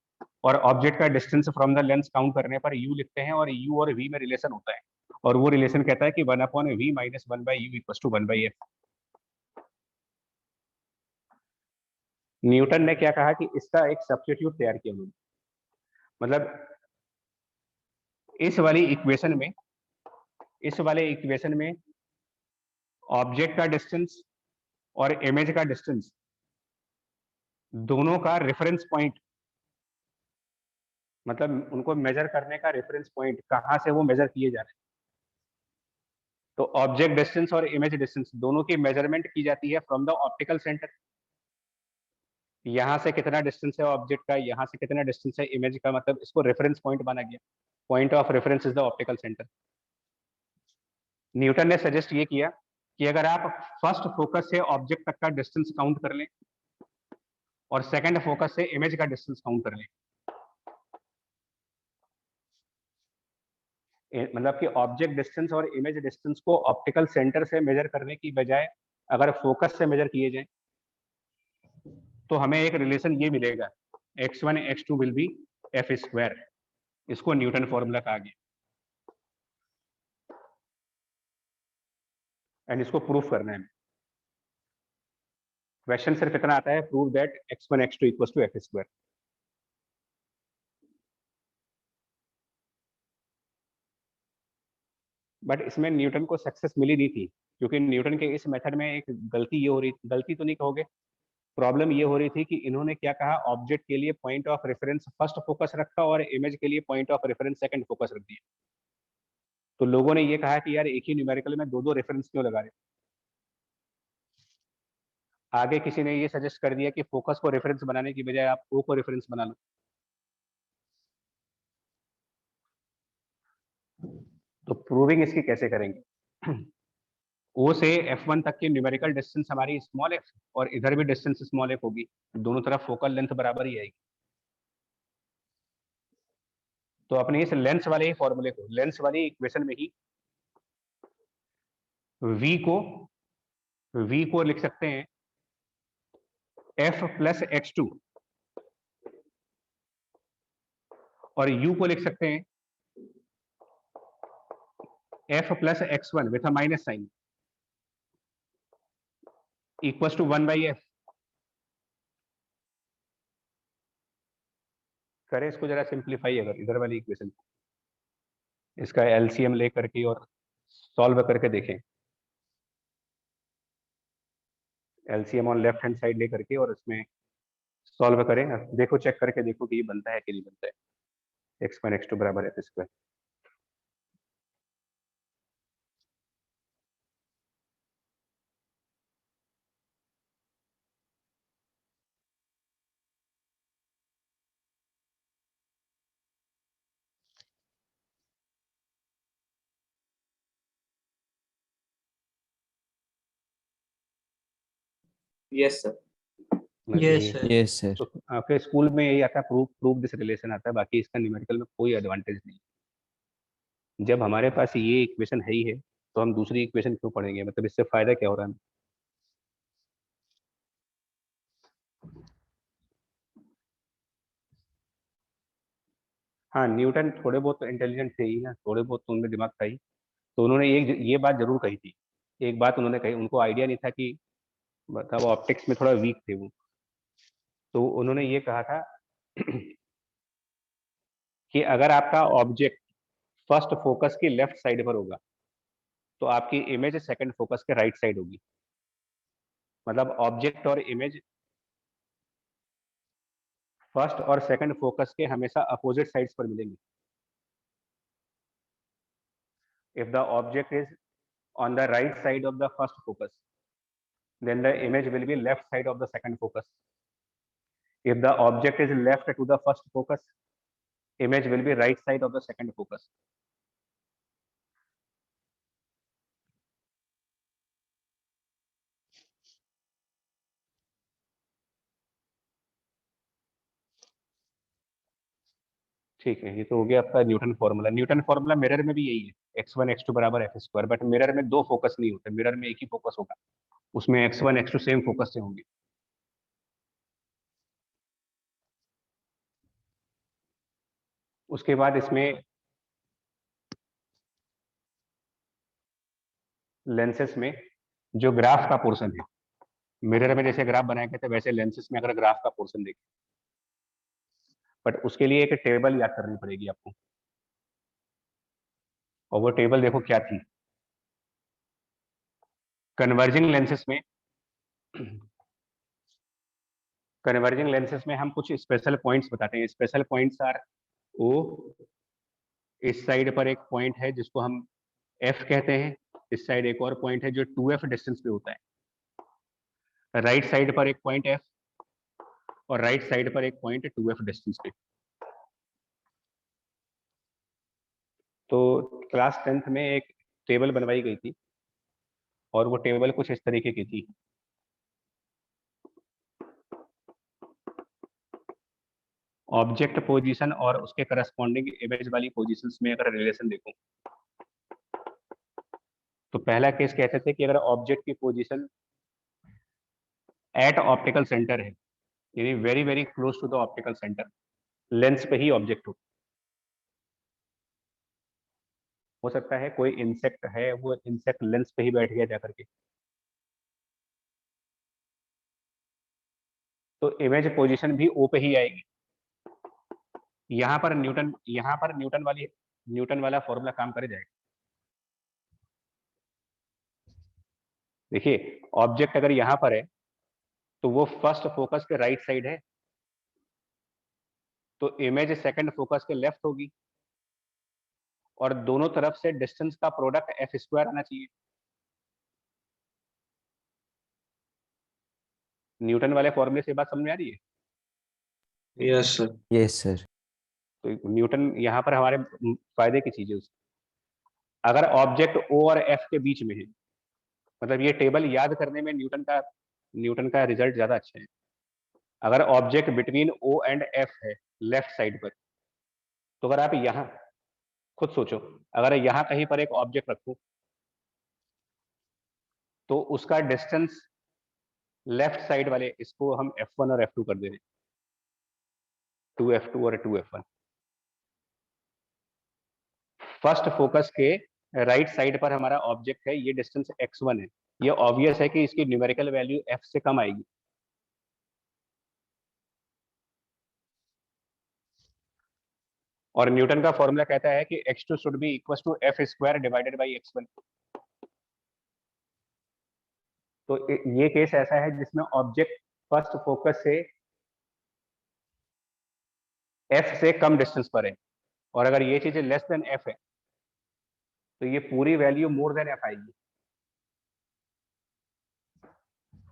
और ऑब्जेक्ट का distance from the lens count करने पर u लिखते हैं, और u और v में रिलेशन होता है और वो रिलेशन कहता है कि 1/v minus 1/u equals to 1/f। Newton ने क्या कहा कि इसका एक सब्स्टिट्यूट तैयार किया उन्होंने, मतलब इस वाले इक्वेशन में ऑब्जेक्ट का डिस्टेंस और इमेज का डिस्टेंस दोनों का रेफरेंस पॉइंट, मतलब उनको मेजर करने का रेफरेंस पॉइंट कहाँ से वो मेजर किए जा रहे हैं, तो ऑब्जेक्ट डिस्टेंस और इमेज डिस्टेंस दोनों की मेजरमेंट की जाती है फ्रॉम द ऑप्टिकल सेंटर। यहाँ से कितना डिस्टेंस है ऑब्जेक्ट का, यहाँ से कितना डिस्टेंस है इमेज का, मतलब इसको रेफरेंस पॉइंट माना गया। Point of reference is the optical centre. Newton ने सजेस्ट ये किया कि अगर आप फर्स्ट फोकस से ऑब्जेक्ट तक का डिस्टेंस काउंट कर लें और सेकंड फोकस से इमेज का डिस्टेंस काउंट कर लें, मतलब कि ऑब्जेक्ट डिस्टेंस और इमेज डिस्टेंस को ऑप्टिकल सेंटर से मेजर करने की बजाय अगर फोकस से मेजर किए जाए तो हमें एक रिलेशन ये मिलेगा, x1 x2 will be f square. इसको न्यूटन फॉर्मूला कहा गया एंड इसको प्रूफ करना है। क्वेश्चन सिर्फ इतना आता है, prove that x1 x2 equals to f square. But इसमें न्यूटन को सक्सेस मिली नहीं थी क्योंकि न्यूटन के इस मेथड में एक गलती ये हो रही, गलती तो नहीं कहोगे, प्रॉब्लम ये हो रही थी कि इन्होंने क्या कहा, ऑब्जेक्ट के लिए point of reference first focus रखा और इमेज के लिए point of reference second focus रख दिया। तो लोगों ने ये कहा कि यार एक ही न्यूमेरिकल में दो दो रेफरेंस क्यों लगा रहे। आगे किसी ने ये सजेस्ट कर दिया कि फोकस को रेफरेंस बनाने की बजाय आप ओ को रेफरेंस बना लो। तो प्रूविंग इसकी कैसे करेंगे? ओ से F1 तक की न्यूमेरिकल डिस्टेंस हमारी स्मॉल f और इधर भी डिस्टेंस स्मॉल f होगी, दोनों तरफ फोकल लेंथ बराबर ही आएगी। तो अपने इस लेंस वाले ही फॉर्मूले को, लेंस वाली इक्वेशन में ही v को लिख सकते हैं f प्लस x2 और u को लिख सकते हैं f plus x1 with a minus sign equals to 1/f। करें इसको जरा सिंप्लीफाई, अगर इधर वाली इक्वेशन इसका एलसीएम ले करके और सॉल्व करके देखें, LCM on left hand side ले करके और इसमें सॉल्व करें, देखो चेक करके देखो कि ये बनता है कि नहीं बनता है। x1 x2 बराबर f square. Yes sir. Yes sir. Yes sir. तो आपके स्कूल में यही आता है, प्रूफ दिस रिलेशन आता है, बाकी इसका न्यूमेरिकल में कोई एडवांटेज नहीं। जब हमारे पास ये इक्वेशन है ही है तो हम दूसरी इक्वेशन क्यों पढ़ेंगे, मतलब इससे फायदा क्या हो रहा है? हाँ, न्यूटन थोड़े बहुत तो इंटेलिजेंट थे ही ना, थोड़े बहुत तो उनमें दिमाग था ही। तो उन्होंने ये बात जरूर कही थी, एक बात उन्होंने कही, उनको आइडिया नहीं था कि मतलब ऑप्टिक्स में थोड़ा वीक थे वो। तो उन्होंने ये कहा था कि अगर आपका ऑब्जेक्ट फर्स्ट फोकस की लेफ्ट साइड पर होगा तो आपकी इमेज सेकंड फोकस के राइट साइड होगी। मतलब ऑब्जेक्ट और इमेज फर्स्ट और सेकंड फोकस के हमेशा अपोजिट साइड्स पर मिलेंगे। if the object is on the right side of the first focus, then the image will be left side of the second focus. If the object is left to the first focus, image will be right side of the second focus. ठीक है, ये तो हो गया आपका Newton formula. Newton formula mirror में भी यही है, x1 x2 बराबर f स्क्वायर, बट मिरर में दो फोकस नहीं होते, मिरर में एक ही फोकस होगा, उसमें x1 x2 सेम फोकस से होंगे। उसके बाद इसमें लेंसेस में जो ग्राफ का पोर्शन है, मिरर में जैसे ग्राफ बनाए गए थे वैसे लेंसेस में अगर ग्राफ का पोर्शन देखें, बट उसके लिए एक टेबल याद करनी पड़ेगी आपको, और वो टेबल देखो क्या थी। कन्वर्जिंग लेंसेस में हम कुछ स्पेशल पॉइंट्स बताते हैं। स्पेशल पॉइंट्स आर ओ, इस साइड पर एक पॉइंट है जिसको हम एफ कहते हैं, इस साइड एक और पॉइंट है जो 2f डिस्टेंस पे होता है। राइट साइड पर एक पॉइंट एफ और राइट साइड पर एक पॉइंट 2f डिस्टेंस पे। तो क्लास 10th में एक टेबल बनवाई गई थी और वो टेबल कुछ इस तरीके की थी। ऑब्जेक्ट पोजीशन और उसके करस्पॉन्डिंग इमेज वाली पोजीशंस में अगर रिलेशन देखूं, तो पहला केस कहते थे कि अगर ऑब्जेक्ट की पोजीशन एट ऑप्टिकल सेंटर है, यानी very very close to the optical center, lens पे ही ऑब्जेक्ट हो सकता है कोई इंसेक्ट है, वो इंसेक्ट लेंस पे ही बैठ गया जाकर के, तो इमेज पोजीशन भी ओ पे ही आएगी। यहाँ पर न्यूटन वाला फॉर्मूला काम कर जाएगा। देखिए, ऑब्जेक्ट अगर यहाँ पर है तो वो फर्स्ट फोकस के राइट साइड है, तो इमेज सेकंड फोकस के लेफ्ट होगी, और दोनों तरफ से डिस्टेंस का प्रोडक्ट एफ स्क्वायर आना चाहिए। न्यूटन वाले फॉर्मूले से बात समझ में आ रही है? Yes sir. Yes sir. तो न्यूटन यहाँ पर हमारे फायदे की चीज है। अगर ऑब्जेक्ट ओ और एफ के बीच में है, मतलब ये टेबल याद करने में न्यूटन का रिजल्ट ज्यादा अच्छा है। अगर object between O and F है लेफ्ट साइड पर, तो अगर आप यहाँ खुद सोचो, अगर यहाँ कहीं पर एक ऑब्जेक्ट रखो तो उसका डिस्टेंस लेफ्ट साइड वाले, इसको हम f1 और f2 कर दे रहे हैं, 2f2 और 2f1। फर्स्ट फोकस के राइट साइड पर हमारा ऑब्जेक्ट है, ये डिस्टेंस x1 है। ये ऑब्वियस है कि इसकी न्यूमेरिकल वैल्यू f से कम आएगी। और न्यूटन का फॉर्मूला कहता है कि x2 should be equal to f square divided by x1। तो ये केस ऐसा है जिसमें ऑब्जेक्ट फर्स्ट फोकस से f से कम डिस्टेंस पर है, और अगर ये चीज लेस देन f है तो ये पूरी वैल्यू मोर देन f आएगी,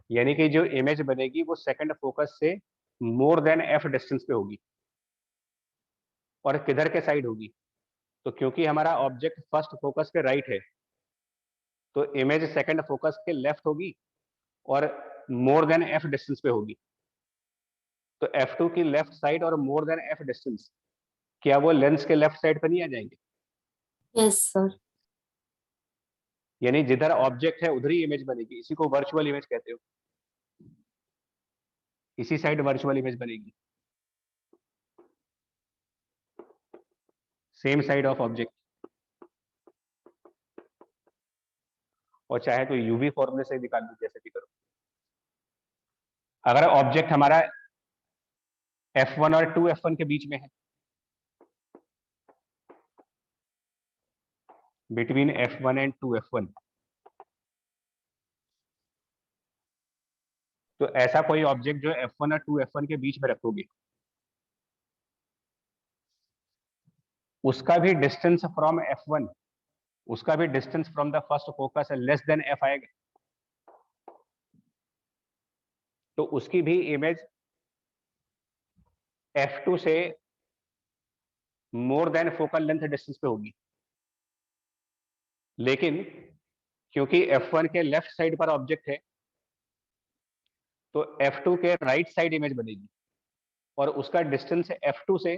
यानी कि जो इमेज बनेगी वो सेकंड फोकस से मोर देन f डिस्टेंस पे होगी। और किधर के साइड होगी? तो क्योंकि हमारा ऑब्जेक्ट फर्स्ट फोकस के राइट है, तो इमेज सेकंड फोकस के लेफ्ट होगी और मोर देन f डिस्टेंस पे होगी। तो f2 की लेफ्ट साइड और मोर देन f डिस्टेंस, क्या वो लेंस के लेफ्ट साइड पे नहीं आ जाएंगे? Yes sir. यानी जिधर ऑब्जेक्ट है उधर ही इमेज बनेगी। इसी को वर्चुअल इमेज कहते हो। इसी साइड वर्चुअल इमेज बनेगी, सेम साइड ऑफ ऑब्जेक्ट। और चाहे तो यूवी फॉर्मूले से निकाल लो, जैसे भी करो। अगर ऑब्जेक्ट हमारा f1 और 2f1 के बीच में है, बिटवीन f1 एंड 2f1, तो ऐसा कोई ऑब्जेक्ट जो f1 और 2f1 के बीच में रखोगे, उसका भी डिस्टेंस फ्रॉम f1 उसका भी distance from the first focus less than F आएगा, तो उसकी भी इमेज F2 से मोर देन फोकल लेंथ डिस्टेंस पे होगी। लेकिन क्योंकि F1 के लेफ्ट साइड पर ऑब्जेक्ट है, तो F2 के राइट साइड इमेज बनेगी और उसका डिस्टेंस F2 से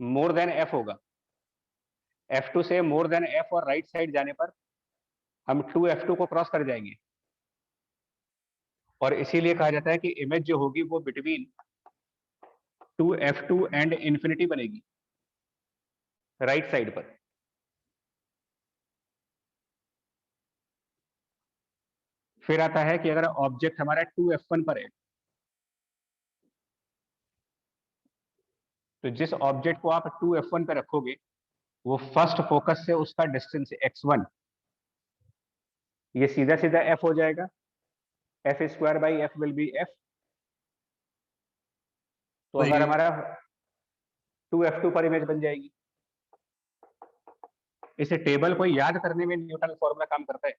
मोर देन F होगा। F2 से मोर देन F और राइट साइड जाने पर हम 2F2 को क्रॉस कर जाएंगे, और इसीलिए कहा जाता है कि इमेज जो होगी वो बिटवीन 2F2 एंड इंफिनिटी बनेगी राइट साइड पर। फिर आता है कि अगर ऑब्जेक्ट हमारा 2F1 पर है, तो जिस ऑब्जेक्ट को आप 2F1 पे रखोगे वो फर्स्ट फोकस से उसका डिस्टेंस x1 ये सीधा सीधा f हो जाएगा। f square by f will be f। तो अगर हमारा 2F2 पर इमेज बन जाएगी। इस टेबल को याद करने में न्यूटन फॉर्मूला काम करता है।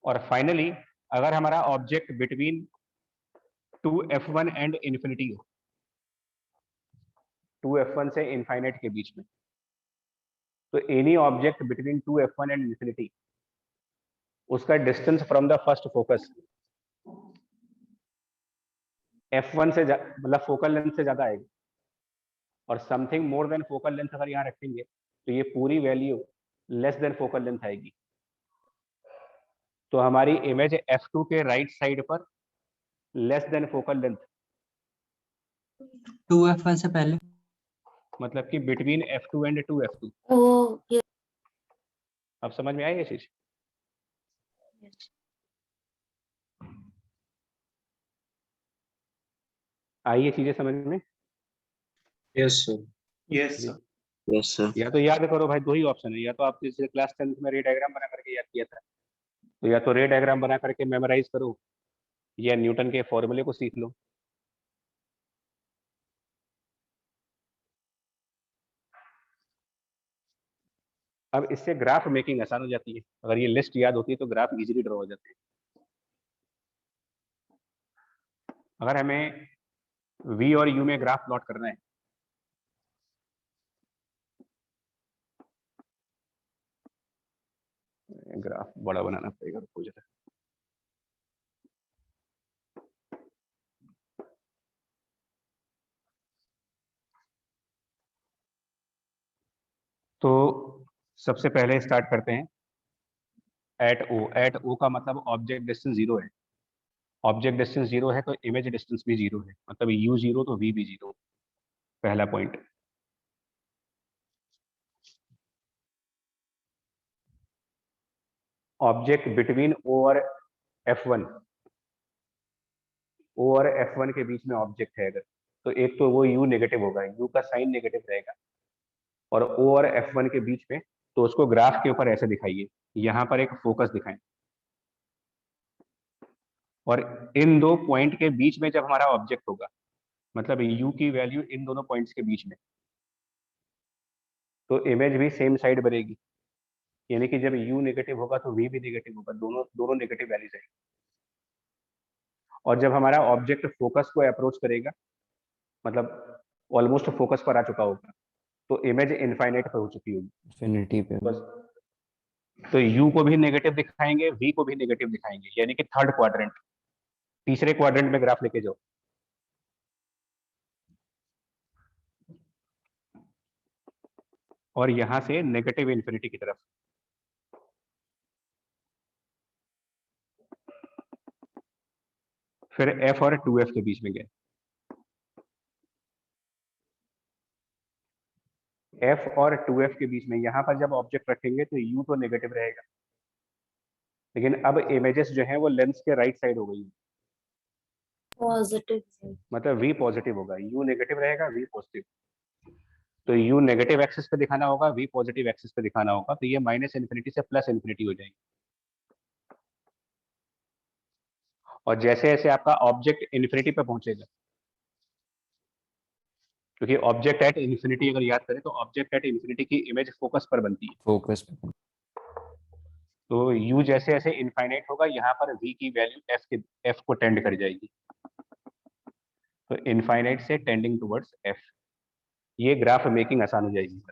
और फाइनली अगर हमारा object between 2F1 and infinity हो, 2F1 से इनफाइनाइट के बीच में, तो any object between 2F1 and infinity उसका distance from the first focus F1 से मतलब फोकल लेंथ से ज्यादा आएगा, और something more than focal length अगर यहाँ रखेंगे तो ये पूरी value less than focal length आएगी। तो हमारी इमेज F2 के राइट साइड पर less than focal length, 2F1 से पहले। मतलब कि between F2 and 2F2। Oh, yes. अब समझ में आई ये चीज? आई ये चीजें समझ में? Yes sir. Yes, sir. Yes sir. या तो याद करो भाई, दो ही ऑप्शन है, या तो आपने जैसे क्लास 10th में रे डायग्राम बना करके याद किया था, तो या तो रे डायग्राम बना करके मेमोराइज करो, या न्यूटन के फॉर्मूले को सीख लो। अब इससे ग्राफ मेकिंग आसान हो जाती है। अगर ये लिस्ट याद होती है तो ग्राफ इजीली ड्रॉ हो जाते हैं। अगर हमें v और u में ग्राफ प्लॉट करना है, ग्राफ बड़ा बनाना पड़ेगा, रुको जरा। तो सबसे पहले स्टार्ट करते हैं एट O। एट O का मतलब ऑब्जेक्ट डिस्टेंस 0 है। ऑब्जेक्ट डिस्टेंस 0 है तो इमेज डिस्टेंस भी 0 है, मतलब u 0 तो v भी 0। पहला पॉइंट। ऑब्जेक्ट बिटवीन O और F1, O और F1 के बीच में ऑब्जेक्ट है अगर, तो एक तो वो u नेगेटिव होगा, u का साइन नेगेटिव रहेगा, और O और F1 के बीच में, तो उसको ग्राफ के ऊपर ऐसे दिखाइए, यहाँ पर एक फोकस दिखाएं, और इन दो पॉइंट के बीच में जब हमारा ऑब्जेक्ट होगा, मतलब u की वैल्यू इन दोनों पॉइंट्स के बीच में, तो इमेज भी सेम साइड बनेगी। यानी कि जब u नेगेटिव होगा तो v भी नेगेटिव होगा, दोनों नेगेटिव वैल्यूज आएंगी। और जब हमारा ऑब्जेक्ट फोकस को अप्रोच करेगा, मतलब ऑलमोस्ट फोकस पर आ चुका होगा, तो इमेज इनफाइनाइट पर हो चुकी होगी इन्फिनिटी पे। बस। तो u को भी नेगेटिव दिखाएंगे, v को भी नेगेटिव दिखाएंगे, यानी कि थर्ड क्वाड्रेंट, तीसरे क्वाड्रेंट में ग्राफ लेके जाओ। और यहां से नेगेटिव इन्फिनिटी की तरफ। फिर f और 2f के बीच में गए। f और 2f के बीच में यहां पर जब ऑब्जेक्ट रखेंगे तो u तो नेगेटिव रहेगा, लेकिन अब इमेजेस जो हैं वो लेंस के राइट साइड हो गई, Positive. मतलब v पॉजिटिव होगा, u नेगेटिव रहेगा, v पॉजिटिव। तो u नेगेटिव एक्सिस पे दिखाना होगा, v पॉजिटिव एक्सिस पे दिखाना होगा, तो ये माइनस इन्फिनिटी से प्लस इन्फिनिटी हो जाएगी। और जैसे जैसे आपका ऑब्जेक्ट इन्फिनिटी पे पहुंचेगा, क्योंकि ऑब्जेक्ट एट इन्फिनिटी अगर याद करें तो ऑब्जेक्ट एट इन्फिनिटी की इमेज फोकस पर बनती है। फोकस पे। तो u जैसे जैसे इनफाइनाइट होगा यहाँ पर v की वैल्यू f को टेंड कर जाएगी, तो इनफाइनाइट से टेंडिंग टुवर्ड्स f। ये ग्राफ मेकिंग आसान हो जाएगी।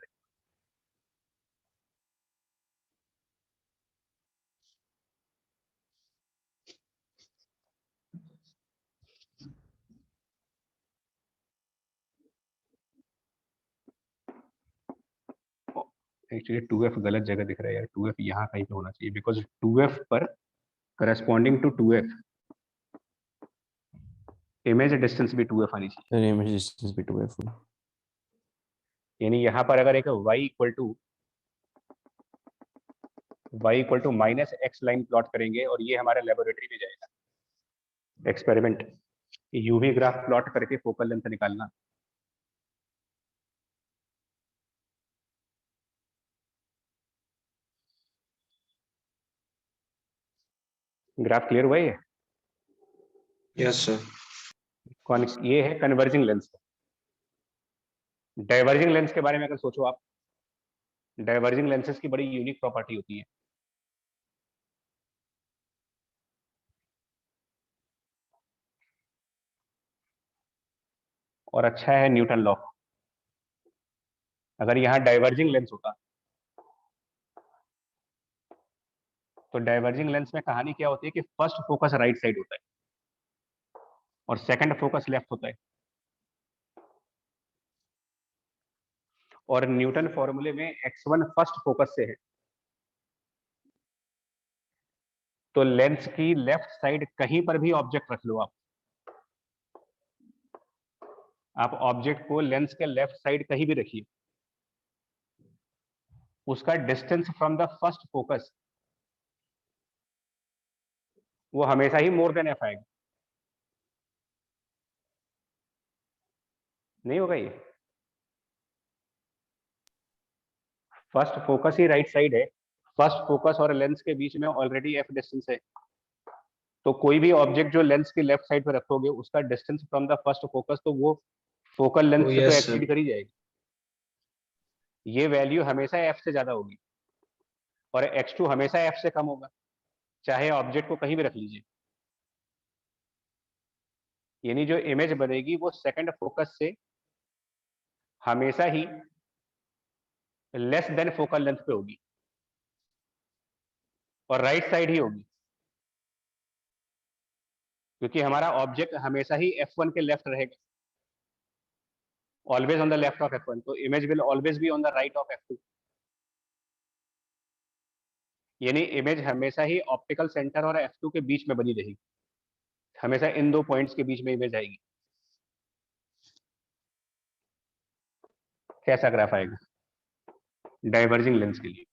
एक्चुअली 2f गलत जगह दिख रहा है यार, 2f यहाँ कहीं पे होना चाहिए, बिकॉज 2f पर corresponding to 2f image distance भी 2f आनी चाहिए। फिर इमेज डिस्टेंस भी 2f। यानी यहाँ पर अगर एक y equal to minus x line plot करेंगे और ये हमारे लेबोरेटरी में जाएगा एक्सपेरिमेंट, यूवी ग्राफ प्लॉट करके फोकल लेंथ निकालना। ग्राफ क्लियर हुआ ये? Yes, sir. कौन ये है कन्वर्जिंग लेंस। डाइवर्जिंग लेंस के बारे में अगर सोचो आप, डाइवर्जिंग लेंसेज की बड़ी यूनिक प्रॉपर्टी होती है। और अच्छा है न्यूटन लॉ। अगर यहाँ डाइवर्जिंग लेंस होता तो डाइवर्जिंग लेंस में कहानी क्या होती है कि फर्स्ट फोकस राइट साइड होता है और सेकंड फोकस लेफ्ट होता है। और न्यूटन फॉर्मूले में x1 फर्स्ट फोकस से है, तो लेंस की लेफ्ट साइड कहीं पर भी ऑब्जेक्ट रख लो आप ऑब्जेक्ट को लेंस के लेफ्ट साइड कहीं भी रखिए, उसका distance from the first focus वो हमेशा ही मोर देन f आएगा। नहीं होगा ये? फर्स्ट फोकस ही राइट साइड है, फर्स्ट फोकस और लेंस के बीच में ऑलरेडी f डिस्टेंस है, तो कोई भी ऑब्जेक्ट जो लेंस की लेफ्ट साइड पे रखोगे उसका distance from the first focus तो वो फोकल लेंथ Oh, से तो yes, एक्सीड sir. कर ही जाएगी। ये वैल्यू हमेशा f से ज्यादा होगी और x2 हमेशा f से कम होगा, चाहे ऑब्जेक्ट को कहीं भी रख लीजिए। यानी जो इमेज बनेगी वो सेकंड फोकस से हमेशा ही लेस देन फोकल लेंथ पे होगी और राइट साइड ही होगी, क्योंकि हमारा ऑब्जेक्ट हमेशा ही f1 के लेफ्ट रहेगा, always on the left of f1, तो image will always be on the right of f2। यानी इमेज हमेशा ही ऑप्टिकल सेंटर और f2 के बीच में बनी रहेगी, हमेशा इन दो पॉइंट्स के बीच में इमेज आएगी। कैसा ग्राफ आएगा डाइवर्जिंग लेंस के लिए?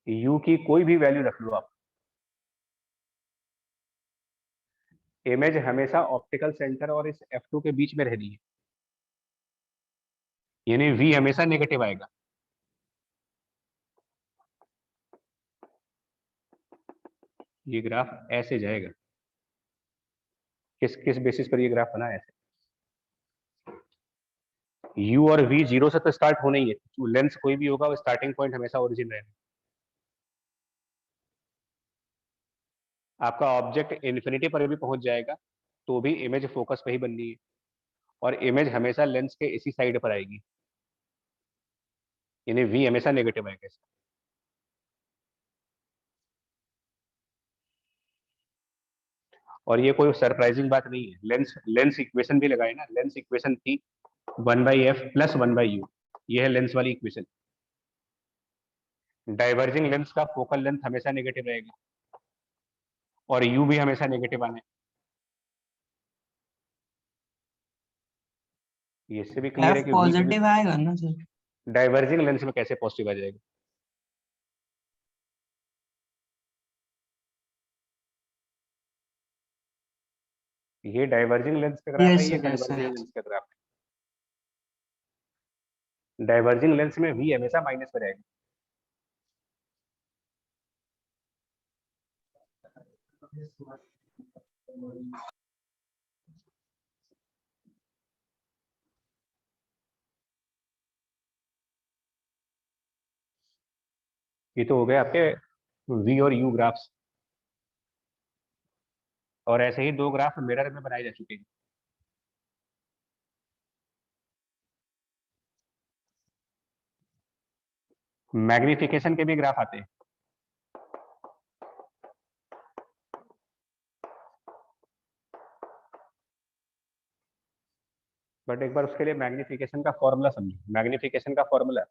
u की कोई भी वैल्यू रख लो आप, इमेज हमेशा ऑप्टिकल सेंटर और इस f2 के बीच में रह रही है, यानी v हमेशा नेगेटिव आएगा। ये ग्राफ ऐसे जाएगा। किस किस बेसिस पर ये ग्राफ बना है ऐसे? u और v जीरो से तो स्टार्ट होना ही है, लेंस कोई भी होगा वो स्टार्टिंग पॉइंट हमेशा ओरिजिन रहेगा। आपका ऑब्जेक्ट इन्फिनिटी पर भी पहुंच जाएगा तो भी इमेज फोकस पे ही बननी है और इमेज हमेशा लेंस के इसी साइड पर आएगी, यानी v हमेशा नेगेटिव आएगा। और ये कोई सरप्राइजिंग बात नहीं है, लेंस लेंस इक्वेशन भी लगाए ना, लेंस इक्वेशन थी 1/f प्लस 1/u, ये है लेंस वाली इक्वेशन। डाइवर्जिंग लेंस का फोकल लेंथ हमेशा नेगेटिव रहेगा और u भी हमेशा नेगेटिव आना है। ये इससे भी क्लियर है f कि v पॉजिटिव आएगा ना सर? डाइवर्जिंग लेंस में कैसे पॉजिटिव आ जाएगा? ये डाइवर्जिंग लेंस का ग्राफ है, यस ये sir, yes converging sir. Lens का ग्राफ है। डाइवर्जिंग लेंस में v हमेशा माइनस में रहेगा। ये तो हो गए आपके वी और यू ग्राफ्स, और ऐसे ही 2 ग्राफ मिरर में बनाए जा चुके हैं। मैग्निफिकेशन के भी ग्राफ आते हैं। बट एक बार उसके लिए मैग्निफिकेशन का फॉर्मूला समझो। मैग्निफिकेशन का फॉर्मूला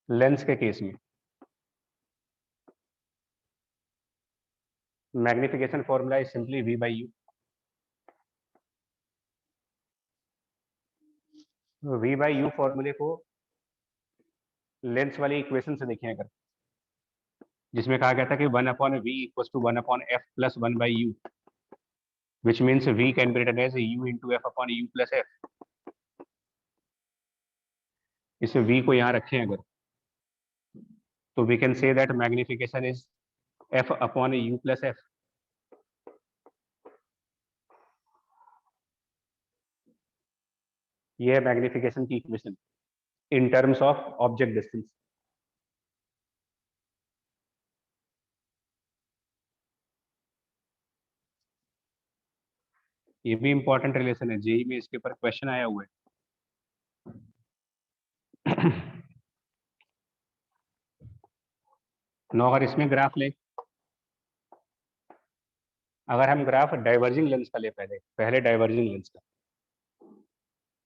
लेंस के केस में magnification formula is simply v by you. v by you फॉर्मूले को लेंस वाली इक्वेशन से देखें अगर, जिसमें कहा गया था कि 1/v equals to 1/f plus 1 by u, which means v can be written as u into f upon u plus f. इस v को यहाँ रखें अगर, तो we can say that magnification is f upon u plus f. ये है magnification की equation in terms of object distance. ये भी इंपॉर्टेंट रिलेशन है, जेई में इसके ऊपर क्वेश्चन आया हुआ है। नो, अगर इसमें ग्राफ ले, अगर हम ग्राफ डाइवर्जिंग लेंस का ले, पहले डाइवर्जिंग लेंस का,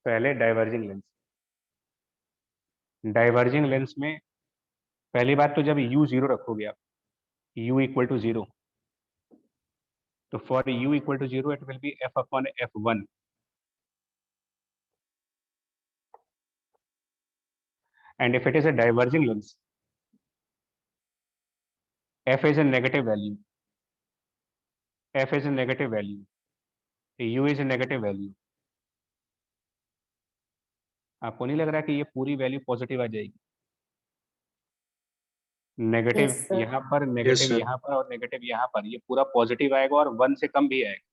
पहले डाइवर्जिंग लेंस। डाइवर्जिंग लेंस में पहली बात तो जब u 0 रखोगे आप, u इक्वल टू 0, तो for u equal to 0 it will be f upon f1। And if it is a diverging lens, f is a negative value, f is a negative value, u is a negative value। आपको नहीं लग रहा कि ये पूरी value positive आ जाएगी? Negative Yes, sir. यहाँ पर, नेगेटिव sir. यहाँ पर और नेगेटिव यहाँ पर, ये पूरा पॉजिटिव आएगा और 1 से कम भी आएगा।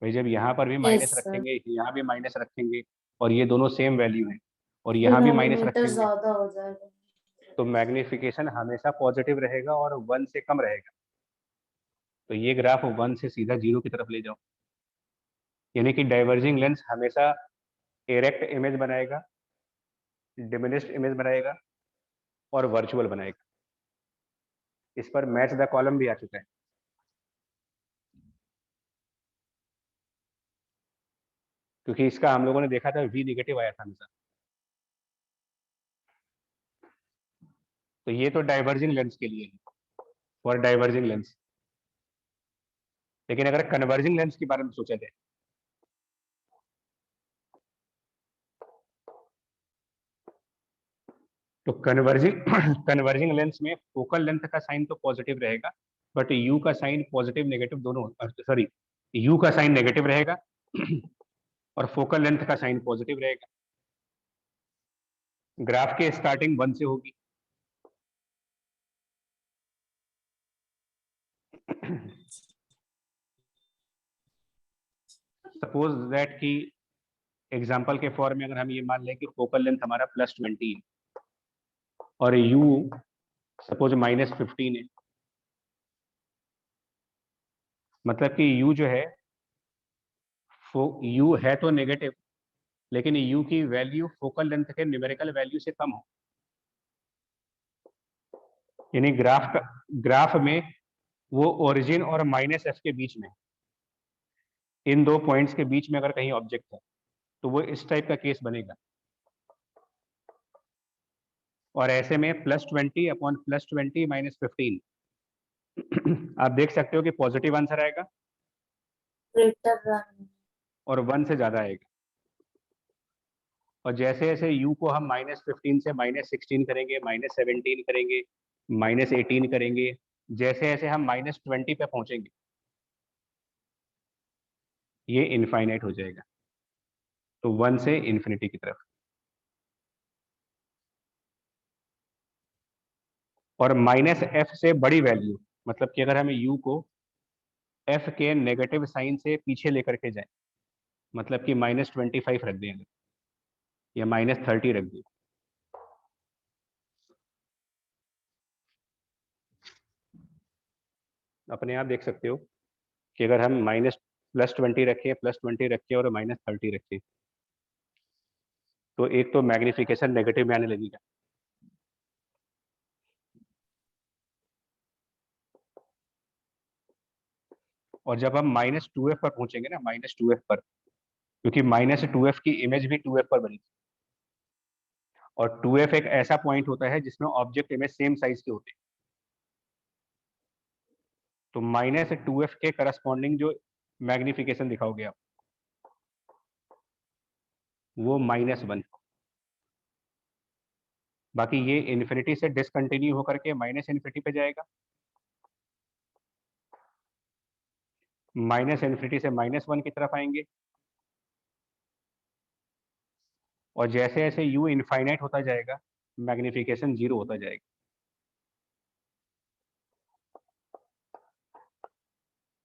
भाई जब यहाँ पर भी माइनस sir. रखेंगे, यहाँ भी माइनस रखेंगे, और ये दोनों सेम वैल्यू है, और यहाँ भी माइनस डिनोमिनेटर रखेंगे, ज्यादा हो जाएगा। तो मैग्निफिकेशन हमेशा पॉजिटिव रहेगा और 1 से कम रहेगा। तो ये ग्राफ 1 से सीधा 0 की तरफ ले जाओ, यानी कि डाइवर्जिंग लेंस हमेशा इरेक्ट इमेज बनाएगा, डिमिनिश्ड इमेज बनाएगा और वर्चुअल बनाएगा। इस पर मैच द कॉलम भी आ चुका है। क्योंकि इसका हम लोगों ने देखा था v नेगेटिव आया था हमेशा। तो ये तो डाइवर्जिंग लेंस के लिए है, फॉर डाइवर्जिंग लेंस। लेकिन अगर कन्वर्जिंग लेंस के बारे में सोचा जाए, तो कन्वर्जिंग लेंस में फोकल लेंथ का साइन तो पॉजिटिव रहेगा, बट u का साइन पॉजिटिव नेगेटिव दोनों, सॉरी, u का साइन नेगेटिव रहेगा और फोकल लेंथ का साइन पॉजिटिव रहेगा। ग्राफ के स्टार्टिंग 1 से होगी। सपोज दैट कि एग्जाम्पल के फॉर्म में अगर हम ये मान लें कि फोकल लेंथ हमारा +20 है और u सपोज -15 है, मतलब कि u जो है, u है तो नेगेटिव, लेकिन u की वैल्यू फोकल लेंथ के न्यूमेरिकल वैल्यू से कम हो, यानी ग्राफ में वो ओरिजिन और -f के बीच में, इन 2 पॉइंट्स के बीच में अगर कहीं ऑब्जेक्ट है, तो वो इस टाइप का केस बनेगा। और ऐसे में +20 अपॉन +20 -15 आप देख सकते हो कि पॉजिटिव आंसर आएगा ग्रेटर देन और 1 से ज्यादा आएगा। और जैसे जैसे u को हम -15 से -16 करेंगे, -17 करेंगे, -18 करेंगे, जैसे जैसे हम -20 पे पहुंचेंगे, ये इनफाइनाइट हो जाएगा, तो 1 से इन्फिनिटी की तरफ। और -f से बड़ी वैल्यू, मतलब कि अगर हम u को f के नेगेटिव साइन से पीछे लेकर के जाए, मतलब कि -25 रख दें, या -30 रख दी। अपने आप देख सकते हो कि अगर हम +20 रखें, +20 रखें और -30 रखें, तो एक तो मैग्निफिकेशन नेगेटिव में आने लगेगा। और जब हम -2f पर पहुंचेंगे ना, -2f पर, क्योंकि -2f की इमेज भी 2f पर बनी, और 2f एक ऐसा पॉइंट होता है जिसमें ऑब्जेक्ट इमेज सेम साइज के होते हैं। तो -2f के करस्पॉन्डिंग जो मैग्निफिकेशन दिखाओगे आप, वो -1। बाकी ये इन्फिनिटी से डिसकंटिन्यू होकर के -इन्फिनिटी पे जाएगा, -इन्फिनिटी से -1 की तरफ आएंगे, और जैसे जैसे u इनफाइनाइट होता जाएगा, मैग्निफिकेशन 0 होता जाएगा।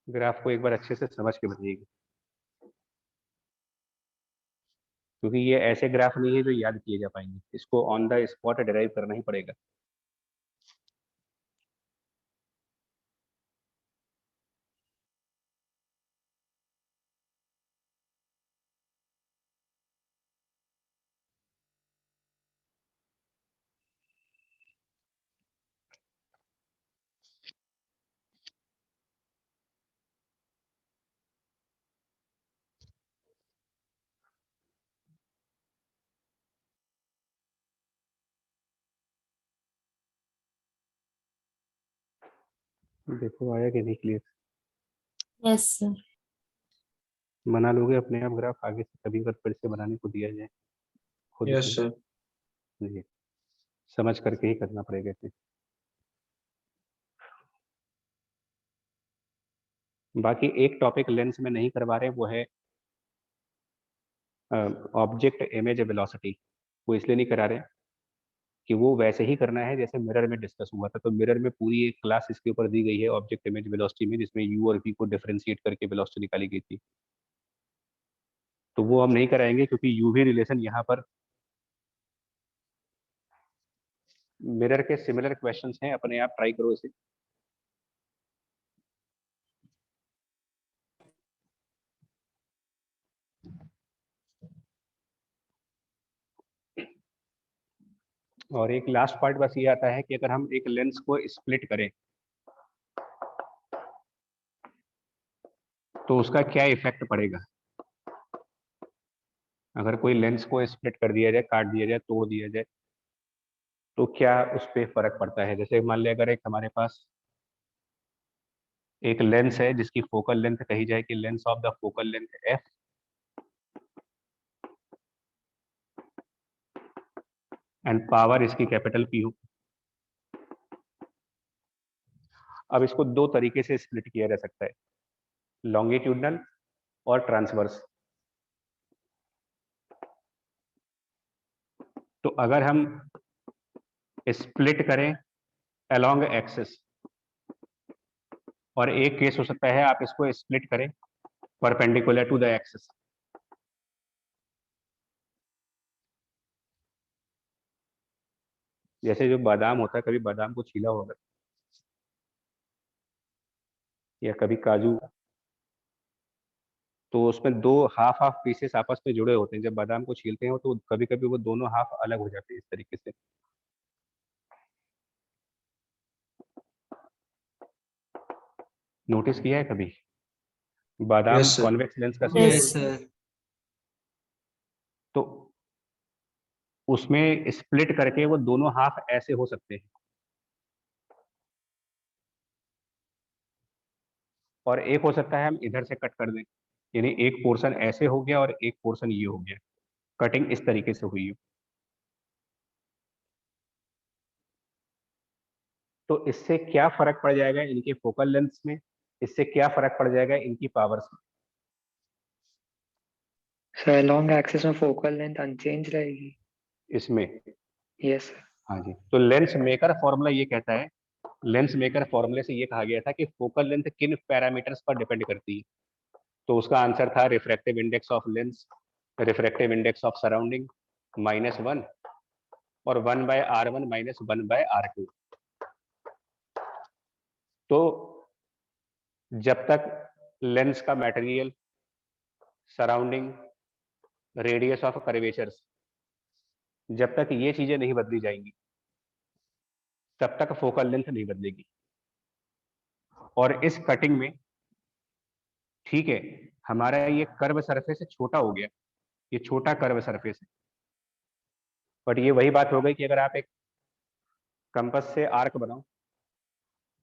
ग्राफ को एक बार अच्छे से समझ के बताइएगा, क्योंकि ये ऐसे ग्राफ नहीं है जो याद किए जा पाएंगे, इसको ऑन द स्पॉट डिराइव करना ही पड़ेगा। देखो आया कि नहीं क्लियर? Yes sir. बना लोगे अपने आप ग्राफ आगे से, कभी अगर फिर से बनाने को दिया जाए खुद Yes, से? sir. जी, समझ करके ही करना पड़ेगा इसे। बाकी एक टॉपिक लेंस में नहीं करवा रहे, वो है ऑब्जेक्ट इमेज वेलोसिटी। वो इसलिए नहीं करा रहे कि वो वैसे ही करना है जैसे मिरर में डिस्कस हुआ था। तो मिरर में पूरी एक क्लास इसके ऊपर दी गई है ऑब्जेक्ट इमेज वेलोसिटी में, जिसमें u और v को डिफरेंशिएट करके वेलोसिटी निकाली गई थी। तो वो हम नहीं कराएंगे, क्योंकि u v रिलेशन यहाँ पर मिरर के सिमिलर क्वेश्चंस हैं, अपने आप ट्राई करो इसे। और एक लास्ट पार्ट बस ये आता है कि अगर हम एक लेंस को स्प्लिट करें तो उसका क्या इफेक्ट पड़ेगा। अगर कोई लेंस को स्प्लिट कर दिया जाए, काट दिया जाए, तोड़ दिया जाए, तो क्या उस पर फर्क पड़ता है। जैसे मान लिया अगर एक हमारे पास एक लेंस है जिसकी फोकल लेंथ कही जाए कि lens of the focal length f, and power इसकी कैपिटल P हो। अब इसको दो तरीके से स्प्लिट किया जा सकता है, लॉन्गिट्यूडनल और ट्रांसवर्स। तो अगर हम स्प्लिट करें अलोंग एक्सिस, और एक केस हो सकता है आप इसको स्प्लिट करें परपेंडिकुलर टू द एक्सिस। जैसे जो बादाम होता है, कभी बादाम को छीला होगा, या कभी काजू, तो उसमें दो हाफ हाफ पीसेस आपस में जुड़े होते हैं। जब बादाम को छीलते हैं तो कभी कभी वो दोनों हाफ अलग हो जाते हैं इस तरीके से। नोटिस किया है कभी बादाम Yes, sir. कॉन्वेक्स लेंस का Yes, यस sir. सर। तो उसमें स्प्लिट करके वो दोनों हाफ ऐसे हो सकते हैं, और एक हो सकता है हम इधर से कट कर दें, यानी एक पोर्शन ऐसे हो गया और एक पोर्शन ये हो गया, कटिंग इस तरीके से हुई हो। तो इससे क्या फर्क पड़ जाएगा इनके फोकल लेंथ में, इससे क्या फर्क पड़ जाएगा इनकी पावर्स में। सर लॉन्ग एक्सिस में फोकल लेंथ अनचेंज रहेगी। इसमें यस सर। हाँ जी, तो लेंस मेकर फॉर्मूला ये कहता है, लेंस मेकर फॉर्मूले से ये कहा गया था कि फोकल लेंथ किन पैरामीटर्स पर डिपेंड करती है। तो उसका आंसर था refractive index of lens, refractive index of surrounding, -1 और 1/r1 - 1/r2। तो जब तक लेंस का material, surrounding, radius of curvatures, जब तक ये चीजें नहीं बदली जाएंगी तब तक फोकल लेंथ नहीं बदलेगी। और इस कटिंग में, ठीक है, हमारा ये कर्व सरफेस छोटा हो गया, ये छोटा कर्व सरफेस है, बट ये वही बात हो गई कि अगर आप एक कंपास से आर्क बनाओ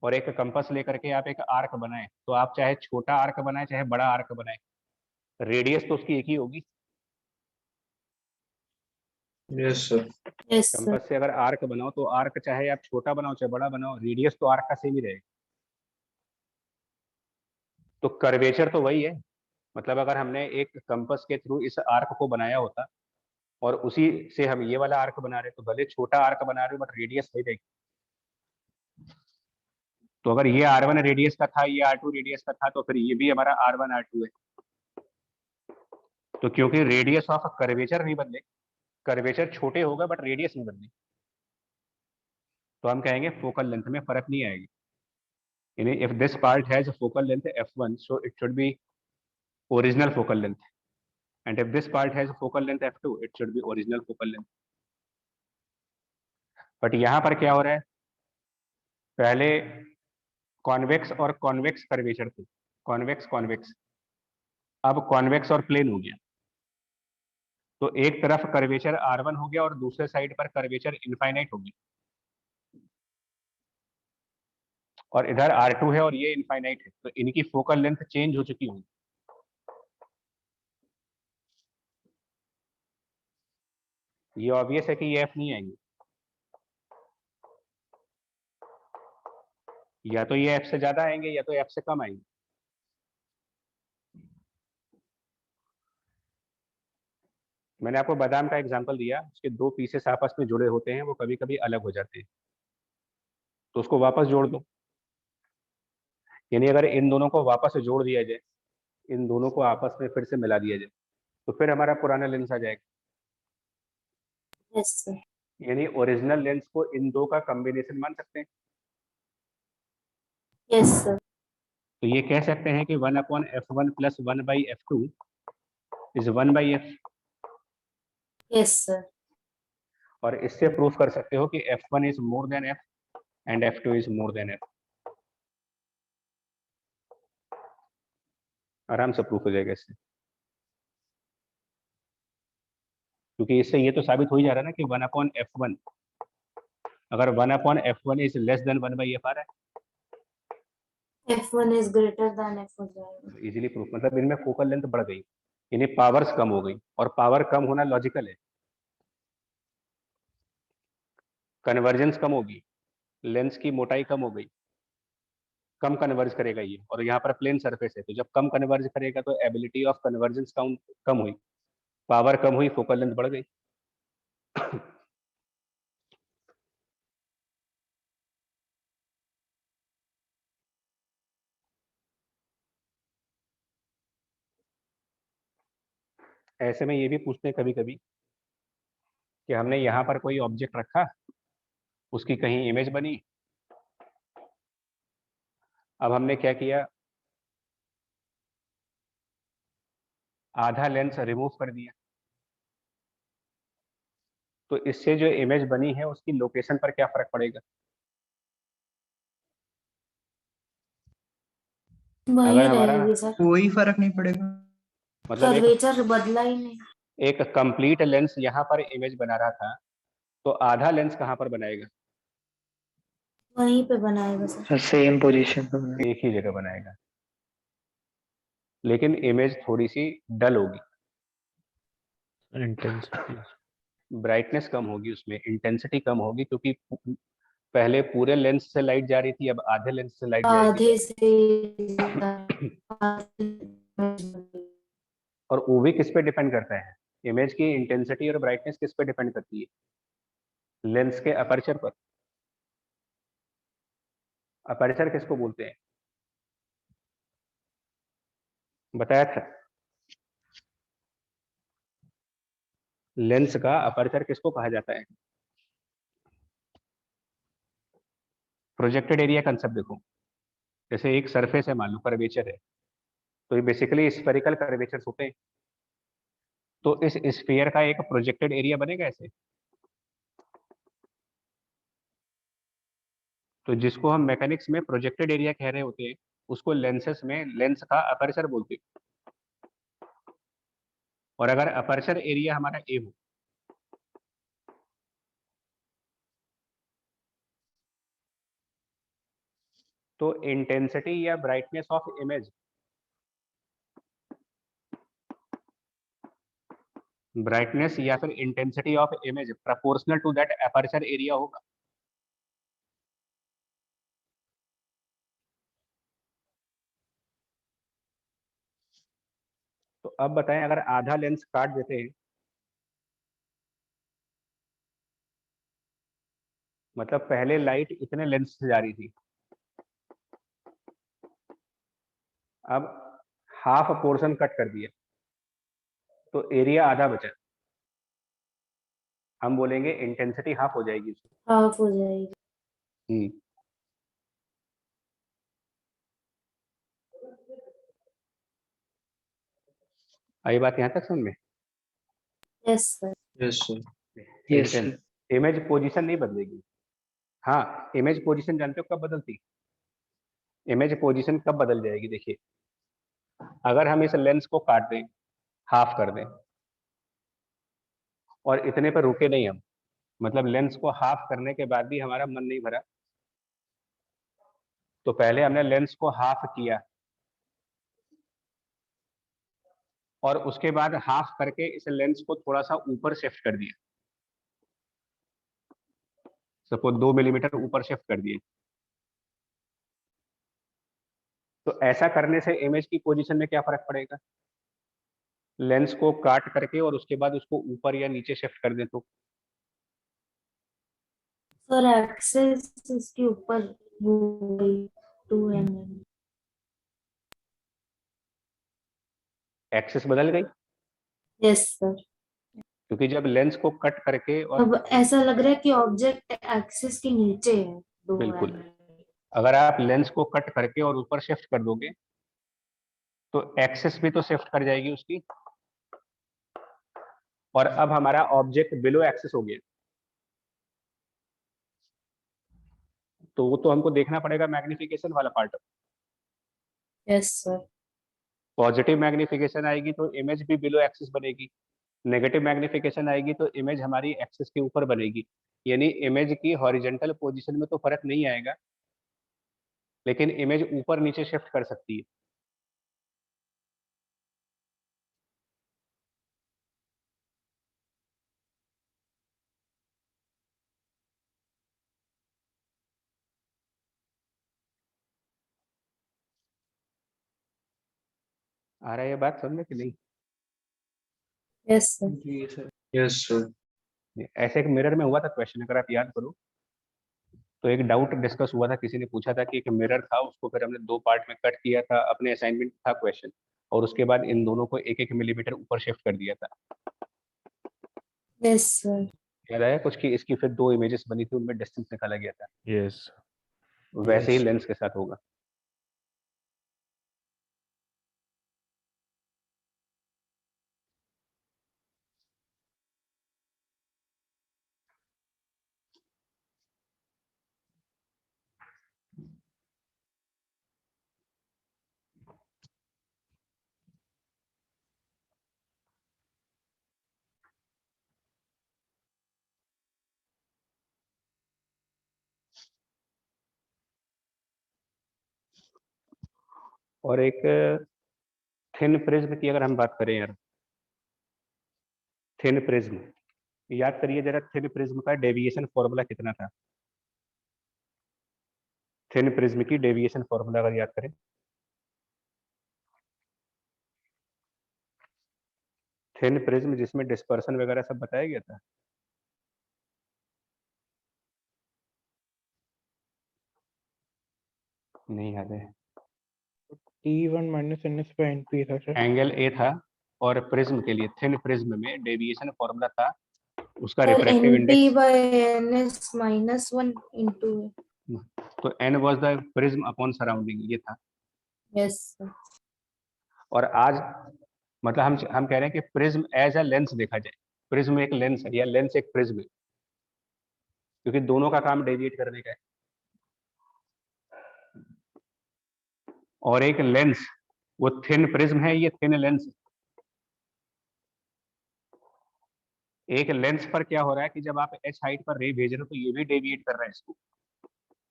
और एक कंपास लेकर के आप एक आर्क बनाएं, तो आप चाहे छोटा आर्क बनाएं चाहे बड़ा आर्क बनाएं, रेडियस तो उसकी एक ही होगी। Yes, sir. Yes, sir. Compass से अगर आर्क बनाओ तो आर्क चाहे आप छोटा बनाओ चाहे बड़ा बनाओ, रेडियस तो आर्क का सेम ही रहेगा। तो कर्वेचर तो वही है। मतलब अगर हमने एक कंपास के थ्रू इस आर्क को बनाया होता और उसी से हम ये वाला आर्क बना रहे, तो भले छोटा आर्क बना रहे हो बट रेडियस सही रहेगी। तो अगर ये R1 रेडियस का था, ये R2 रेडियस का था, तो फिर ये भी हमारा R1 R2 है। तो क्योंकि रेडियस ऑफ कर्वेचर नहीं बदले, कर्वेचर छोटे होगा बट रेडियस नहीं बदली, तो हम कहेंगे फोकल लेंथ में फर्क नहीं आएगी। यानी if this part has focal length f1, so it should be original focal length, and if this part has focal length f2, it should be original focal length. But यहाँ पर क्या हो रहा है, पहले कॉन्वेक्स और कॉन्वेक्स कर्वेचर थे, convex convex, अब कॉन्वेक्स और प्लेन हो गया। तो एक तरफ कर्वेचर R1 हो गया और दूसरे साइड पर कर्वेचर इनफाइनाइट हो गया, और इधर R2 है और ये इनफाइनाइट है, तो इनकी फोकल लेंथ चेंज हो चुकी होगी। ये ऑब्वियस है कि ये f नहीं आएंगे, या तो ये f से ज्यादा आएंगे या तो f से कम आएंगे। मैंने आपको बादाम का एग्जांपल दिया, उसके दो पीसेस आपस में जुड़े होते हैं, वो कभी कभी अलग हो जाते हैं, तो उसको वापस जोड़ दो। यानी अगर इन दोनों को वापस से जोड़ दिया जाए, इन दोनों को आपस में फिर से मिला दिया जाए, तो फिर हमारा पुराना लेंस आ जाएगा। Yes, sir. यानी ओरिजिनल लेंस को इन दो का कॉम्बिनेशन मान सकते हैं। Yes, sir. तो ये कह सकते हैं कि 1/f1 + 1/f2 is 1/f, Yes, sir. और इससे प्रूफ कर सकते हो कि f1 is more then f and f2 is more then f। आराम से प्रूफ हो जाएगा इससे, क्योंकि इससे ये तो साबित हो ही जा रहा है ना कि 1/f1, अगर 1/f1 is less then 1/f आ रहा F1 is greater than F हो जाएगा। है, इजीली प्रूफ। मतलब इनमें फोकल लेंथ बढ़ गई, यानी पावर्स कम हो गई, और पावर कम होना लॉजिकल है। कन्वर्जेंस कम होगी, लेंस की मोटाई कम हो गई, कम कन्वर्ज करेगा ये, और यहाँ पर प्लेन सरफेस है, तो जब कम कन्वर्ज करेगा तो एबिलिटी ऑफ कन्वर्जेंस कम हुई, पावर कम हुई, फोकल लेंथ बढ़ गई। ऐसे में ये भी पूछते हैं कभी कभी कि हमने यहाँ पर कोई ऑब्जेक्ट रखा, उसकी कहीं इमेज बनी, अब हमने क्या किया, आधा लेंस रिमूव कर दिया, तो इससे जो इमेज बनी है उसकी लोकेशन पर क्या फर्क पड़ेगा? वही अगर हमारा रहेगी सर, कोई फर्क नहीं पड़ेगा। मतलब कर्वेचर बदला ही नहीं। एक कंप्लीट लेंस यहाँ पर इमेज बना रहा था, तो आधा लेंस कहाँ पर बनाएगा? वहीं पे बनाएगा सर। सेम पोजीशन पे बना। एक ही जगह बनाएगा, लेकिन इमेज थोड़ी सी डल होगी, इंटेंसिटी। ब्राइटनेस कम होगी, उसमें इंटेंसिटी कम होगी, क्योंकि पहले पूरे लेंस से लाइट जा रही थी, अब आधे लेंस से लाइट जाएगी। आधे से और वो भी किस पे डिपेंड करता है? इमेज की इंटेंसिटी और ब्राइटनेस किस पे डिपेंड करती है? लेंस के अपर्चर पर। अपर्चर किसको बोलते हैं? बताया था। लेंस का अपर्चर किसको कहा जाता है? प्रोजेक्टेड एरिया कंसेप्ट देखो, जैसे एक सरफेस है, मान लो कर्वेचर है, तो ये बेसिकली स्फेरिकल कर्वेचर्स होते हैं, तो इस स्फीयर का एक प्रोजेक्टेड एरिया बनेगा ऐसे। तो जिसको हम मैकेनिक्स में प्रोजेक्टेड एरिया कह रहे होते हैं, उसको लेंसेस में लेंस का अपर्चर बोलते हैं। और अगर अपर्चर एरिया हमारा ए हो, तो इंटेंसिटी या ब्राइटनेस ऑफ इमेज, ब्राइटनेस या फिर intensity of image proportional to that aperture area होगा। तो अब बताएं, अगर आधा लेंस काट देते हैं, मतलब पहले लाइट इतने लेंस से जा रही थी, अब हाफ पोर्शन कट कर दिया, तो एरिया आधा बचा, हम बोलेंगे इंटेंसिटी हाफ हो जाएगी उसकी। हाफ हो जाएगी। आई बात यहाँ तक समझ में? Yes sir. Yes, sir. Yes, sir. Image position नहीं बदलेगी। हाँ, इमेज पोजीशन जानते हो कब बदलती? इमेज पोजीशन कब बदल जाएगी? देखिए, अगर हम इस लेंस को काट दें, हाफ कर दें, और इतने पर रुके नहीं हम, मतलब लेंस को हाफ करने के बाद भी हमारा मन नहीं भरा, तो पहले हमने लेंस को हाफ किया और उसके बाद हाफ करके इस लेंस को थोड़ा सा ऊपर शिफ्ट कर दिया, सपोज 2 मिलीमीटर ऊपर शिफ्ट कर दिए, तो ऐसा करने से इमेज की पोजीशन में क्या फर्क पड़ेगा? लेंस को काट करके और उसके बाद उसको ऊपर या नीचे शिफ्ट कर दें तो सर एक्सेस इसके ऊपर हो गई 2 mm। एक्सिस बदल गई, यस सर। क्योंकि जब लेंस को कट करके और अब ऐसा लग रहा है कि ऑब्जेक्ट एक्सिस के नीचे है 2 बिल्कुल, mm। अगर आप लेंस को कट करके और ऊपर शिफ्ट कर दोगे तो एक्सिस भी तो शिफ्ट कर जाएगी उसकी, और अब हमारा ऑब्जेक्ट बिलो एक्सिस हो गया, तो वो तो हमको देखना पड़ेगा मैग्निफिकेशन वाला part. Yes sir. Positive magnification आएगी तो इमेज भी बिलो एक्सिस बनेगी, नेगेटिव मैग्निफिकेशन आएगी तो इमेज हमारी एक्सिस के ऊपर बनेगी, यानी इमेज की हॉरिजॉन्टल पोजीशन में तो फर्क नहीं आएगा, लेकिन इमेज ऊपर नीचे शिफ्ट कर सकती है। आ रहा है ये बात समझ में कि नहीं? Yes sir. जी सर। Yes, sir. ऐसे एक मिरर में हुआ था क्वेश्चन, अगर आप याद करो, तो एक डाउट डिस्कस हुआ था, किसी ने पूछा था कि एक मिरर था, उसको फिर हमने 2 पार्ट में कट किया था, अपने असाइनमेंट था क्वेश्चन, और उसके बाद इन दोनों को 1-1 मिलीमीटर ऊपर शिफ्ट कर दिया था। Yes sir. याद आया कुछ कि इसकी फिर 2 इमेजेस बनी थी, उनमें डिस्टेंस निकाला गया था। Yes. वैसे ही Yes. लेंस के साथ होगा। और एक थिन प्रिज्म की अगर हम बात करें यार, थिन प्रिज्म याद करिए जरा, थिन प्रिज्म का डेविएशन फॉर्मूला कितना था? थिन प्रिज्म की डेविएशन फॉर्मूला अगर याद करें, थिन प्रिज्म जिसमें डिस्पर्सन वगैरह सब बताया गया था। नहीं याद है। T1 minus NS by NP था सर। एंगल ए था, और प्रिज्म के लिए, थिन प्रिज्म में डेविएशन फॉर्मूला था उसका Sir, refractive NP index, by N is -1 into तो n was the prism upon surrounding, ये था। yes sir. और आज मतलब हम कह रहे हैं कि प्रिज्म एज अ लेंस देखा जाए, प्रिज्म एक लेंस है या लेंस एक प्रिज्म है, क्योंकि दोनों का काम डेविएट करने का है। और एक लेंस वो थिन प्रिज्म है, ये थिन लेंस है। एक लेंस पर क्या हो रहा है कि जब आप h हाइट पर रे भेज रहे हो तो ये भी डेविएट कर रहा है इसको,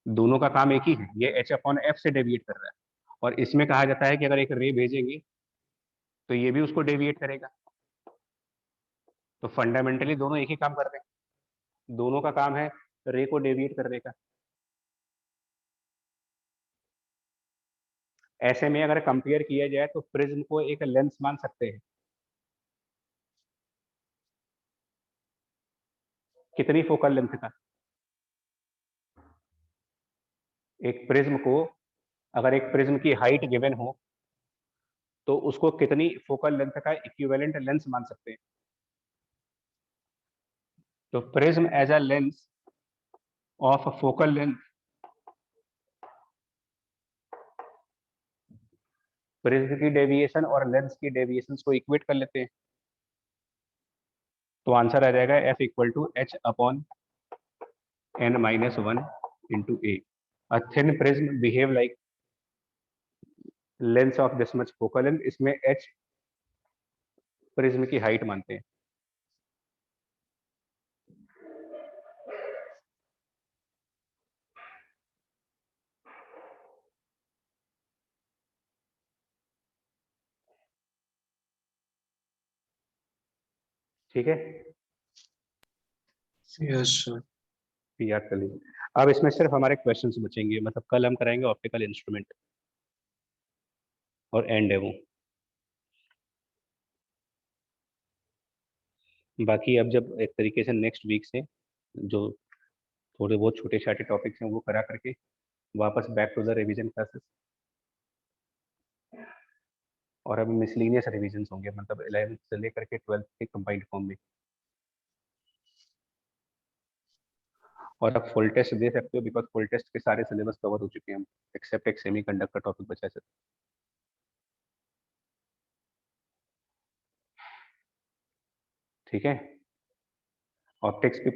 दोनों का काम एक ही है, ये h/f से डेविएट कर रहा है। और इसमें कहा जाता है कि अगर एक रे भेजेंगे तो ये भी उसको डेविएट करेगा। तो फंडामेंटली दोनों एक ही काम कर रहे हैं, दोनों का काम है रे को डेविएट करने का। ऐसे में अगर कंपेयर किया जाए तो प्रिज्म को एक लेंस मान सकते हैं। कितनी फोकल लेंथ का? एक प्रिज्म को अगर एक प्रिज्म की हाइट गिवन हो तो उसको कितनी फोकल लेंथ का इक्विवेलेंट लेंस मान सकते हैं? तो prism as a lens of focal length, prism की डेविएशन और लेंस की डेविएशन को इक्वेट कर लेते हैं, तो आंसर आ जाएगा F equal to h/n-1 into a। A thin prism behave like length of this much focal length, इसमें h प्रिज्म की हाइट मानते हैं। ठीक है, Yes, sir. याद कर लीजिए। अब इसमें सिर्फ हमारे क्वेश्चंस बचेंगे, मतलब कल हम कराएंगे ऑप्टिकल इंस्ट्रूमेंट और एंड है वो। बाकी अब जब एक तरीके से नेक्स्ट वीक से जो थोड़े बहुत छोटे छोटे टॉपिक्स हैं वो करा करके वापस back to the revision classes. और अब मिसलीनियस रिवीजन होंगे, मतलब 11th से लेकर के 12th के कंबाइंड फॉर्म में। और अब फुल टेस्ट दे सकते हो, बिकॉज फुल टेस्ट के सारे सिलेबस कवर हो चुके हैं हम, एक्सेप्ट एक सेमी कंडक्टर टॉपिक बचा है। ठीक है, ऑप्टिक्स की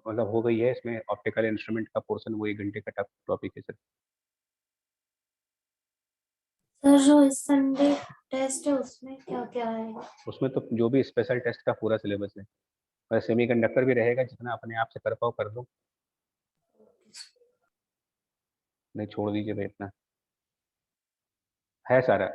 मतलब हो गई है, इसमें ऑप्टिकल इंस्ट्रूमेंट का पोर्शन वो 1 घंटे का टॉपिक है सर। सर जो इस संडे टेस्ट है उसमें क्या क्या है? उसमें तो जो भी स्पेशल टेस्ट का पूरा सिलेबस है, और सेमी कंडक्टर भी रहेगा, जितना अपने आप से कर पाओ कर दो, नहीं छोड़ दीजिए भाई, इतना है सारा।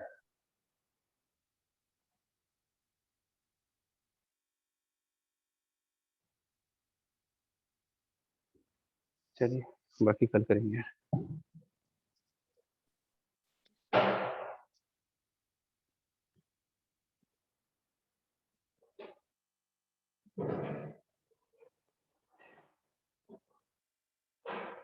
चलिए बाकी कल करेंगे।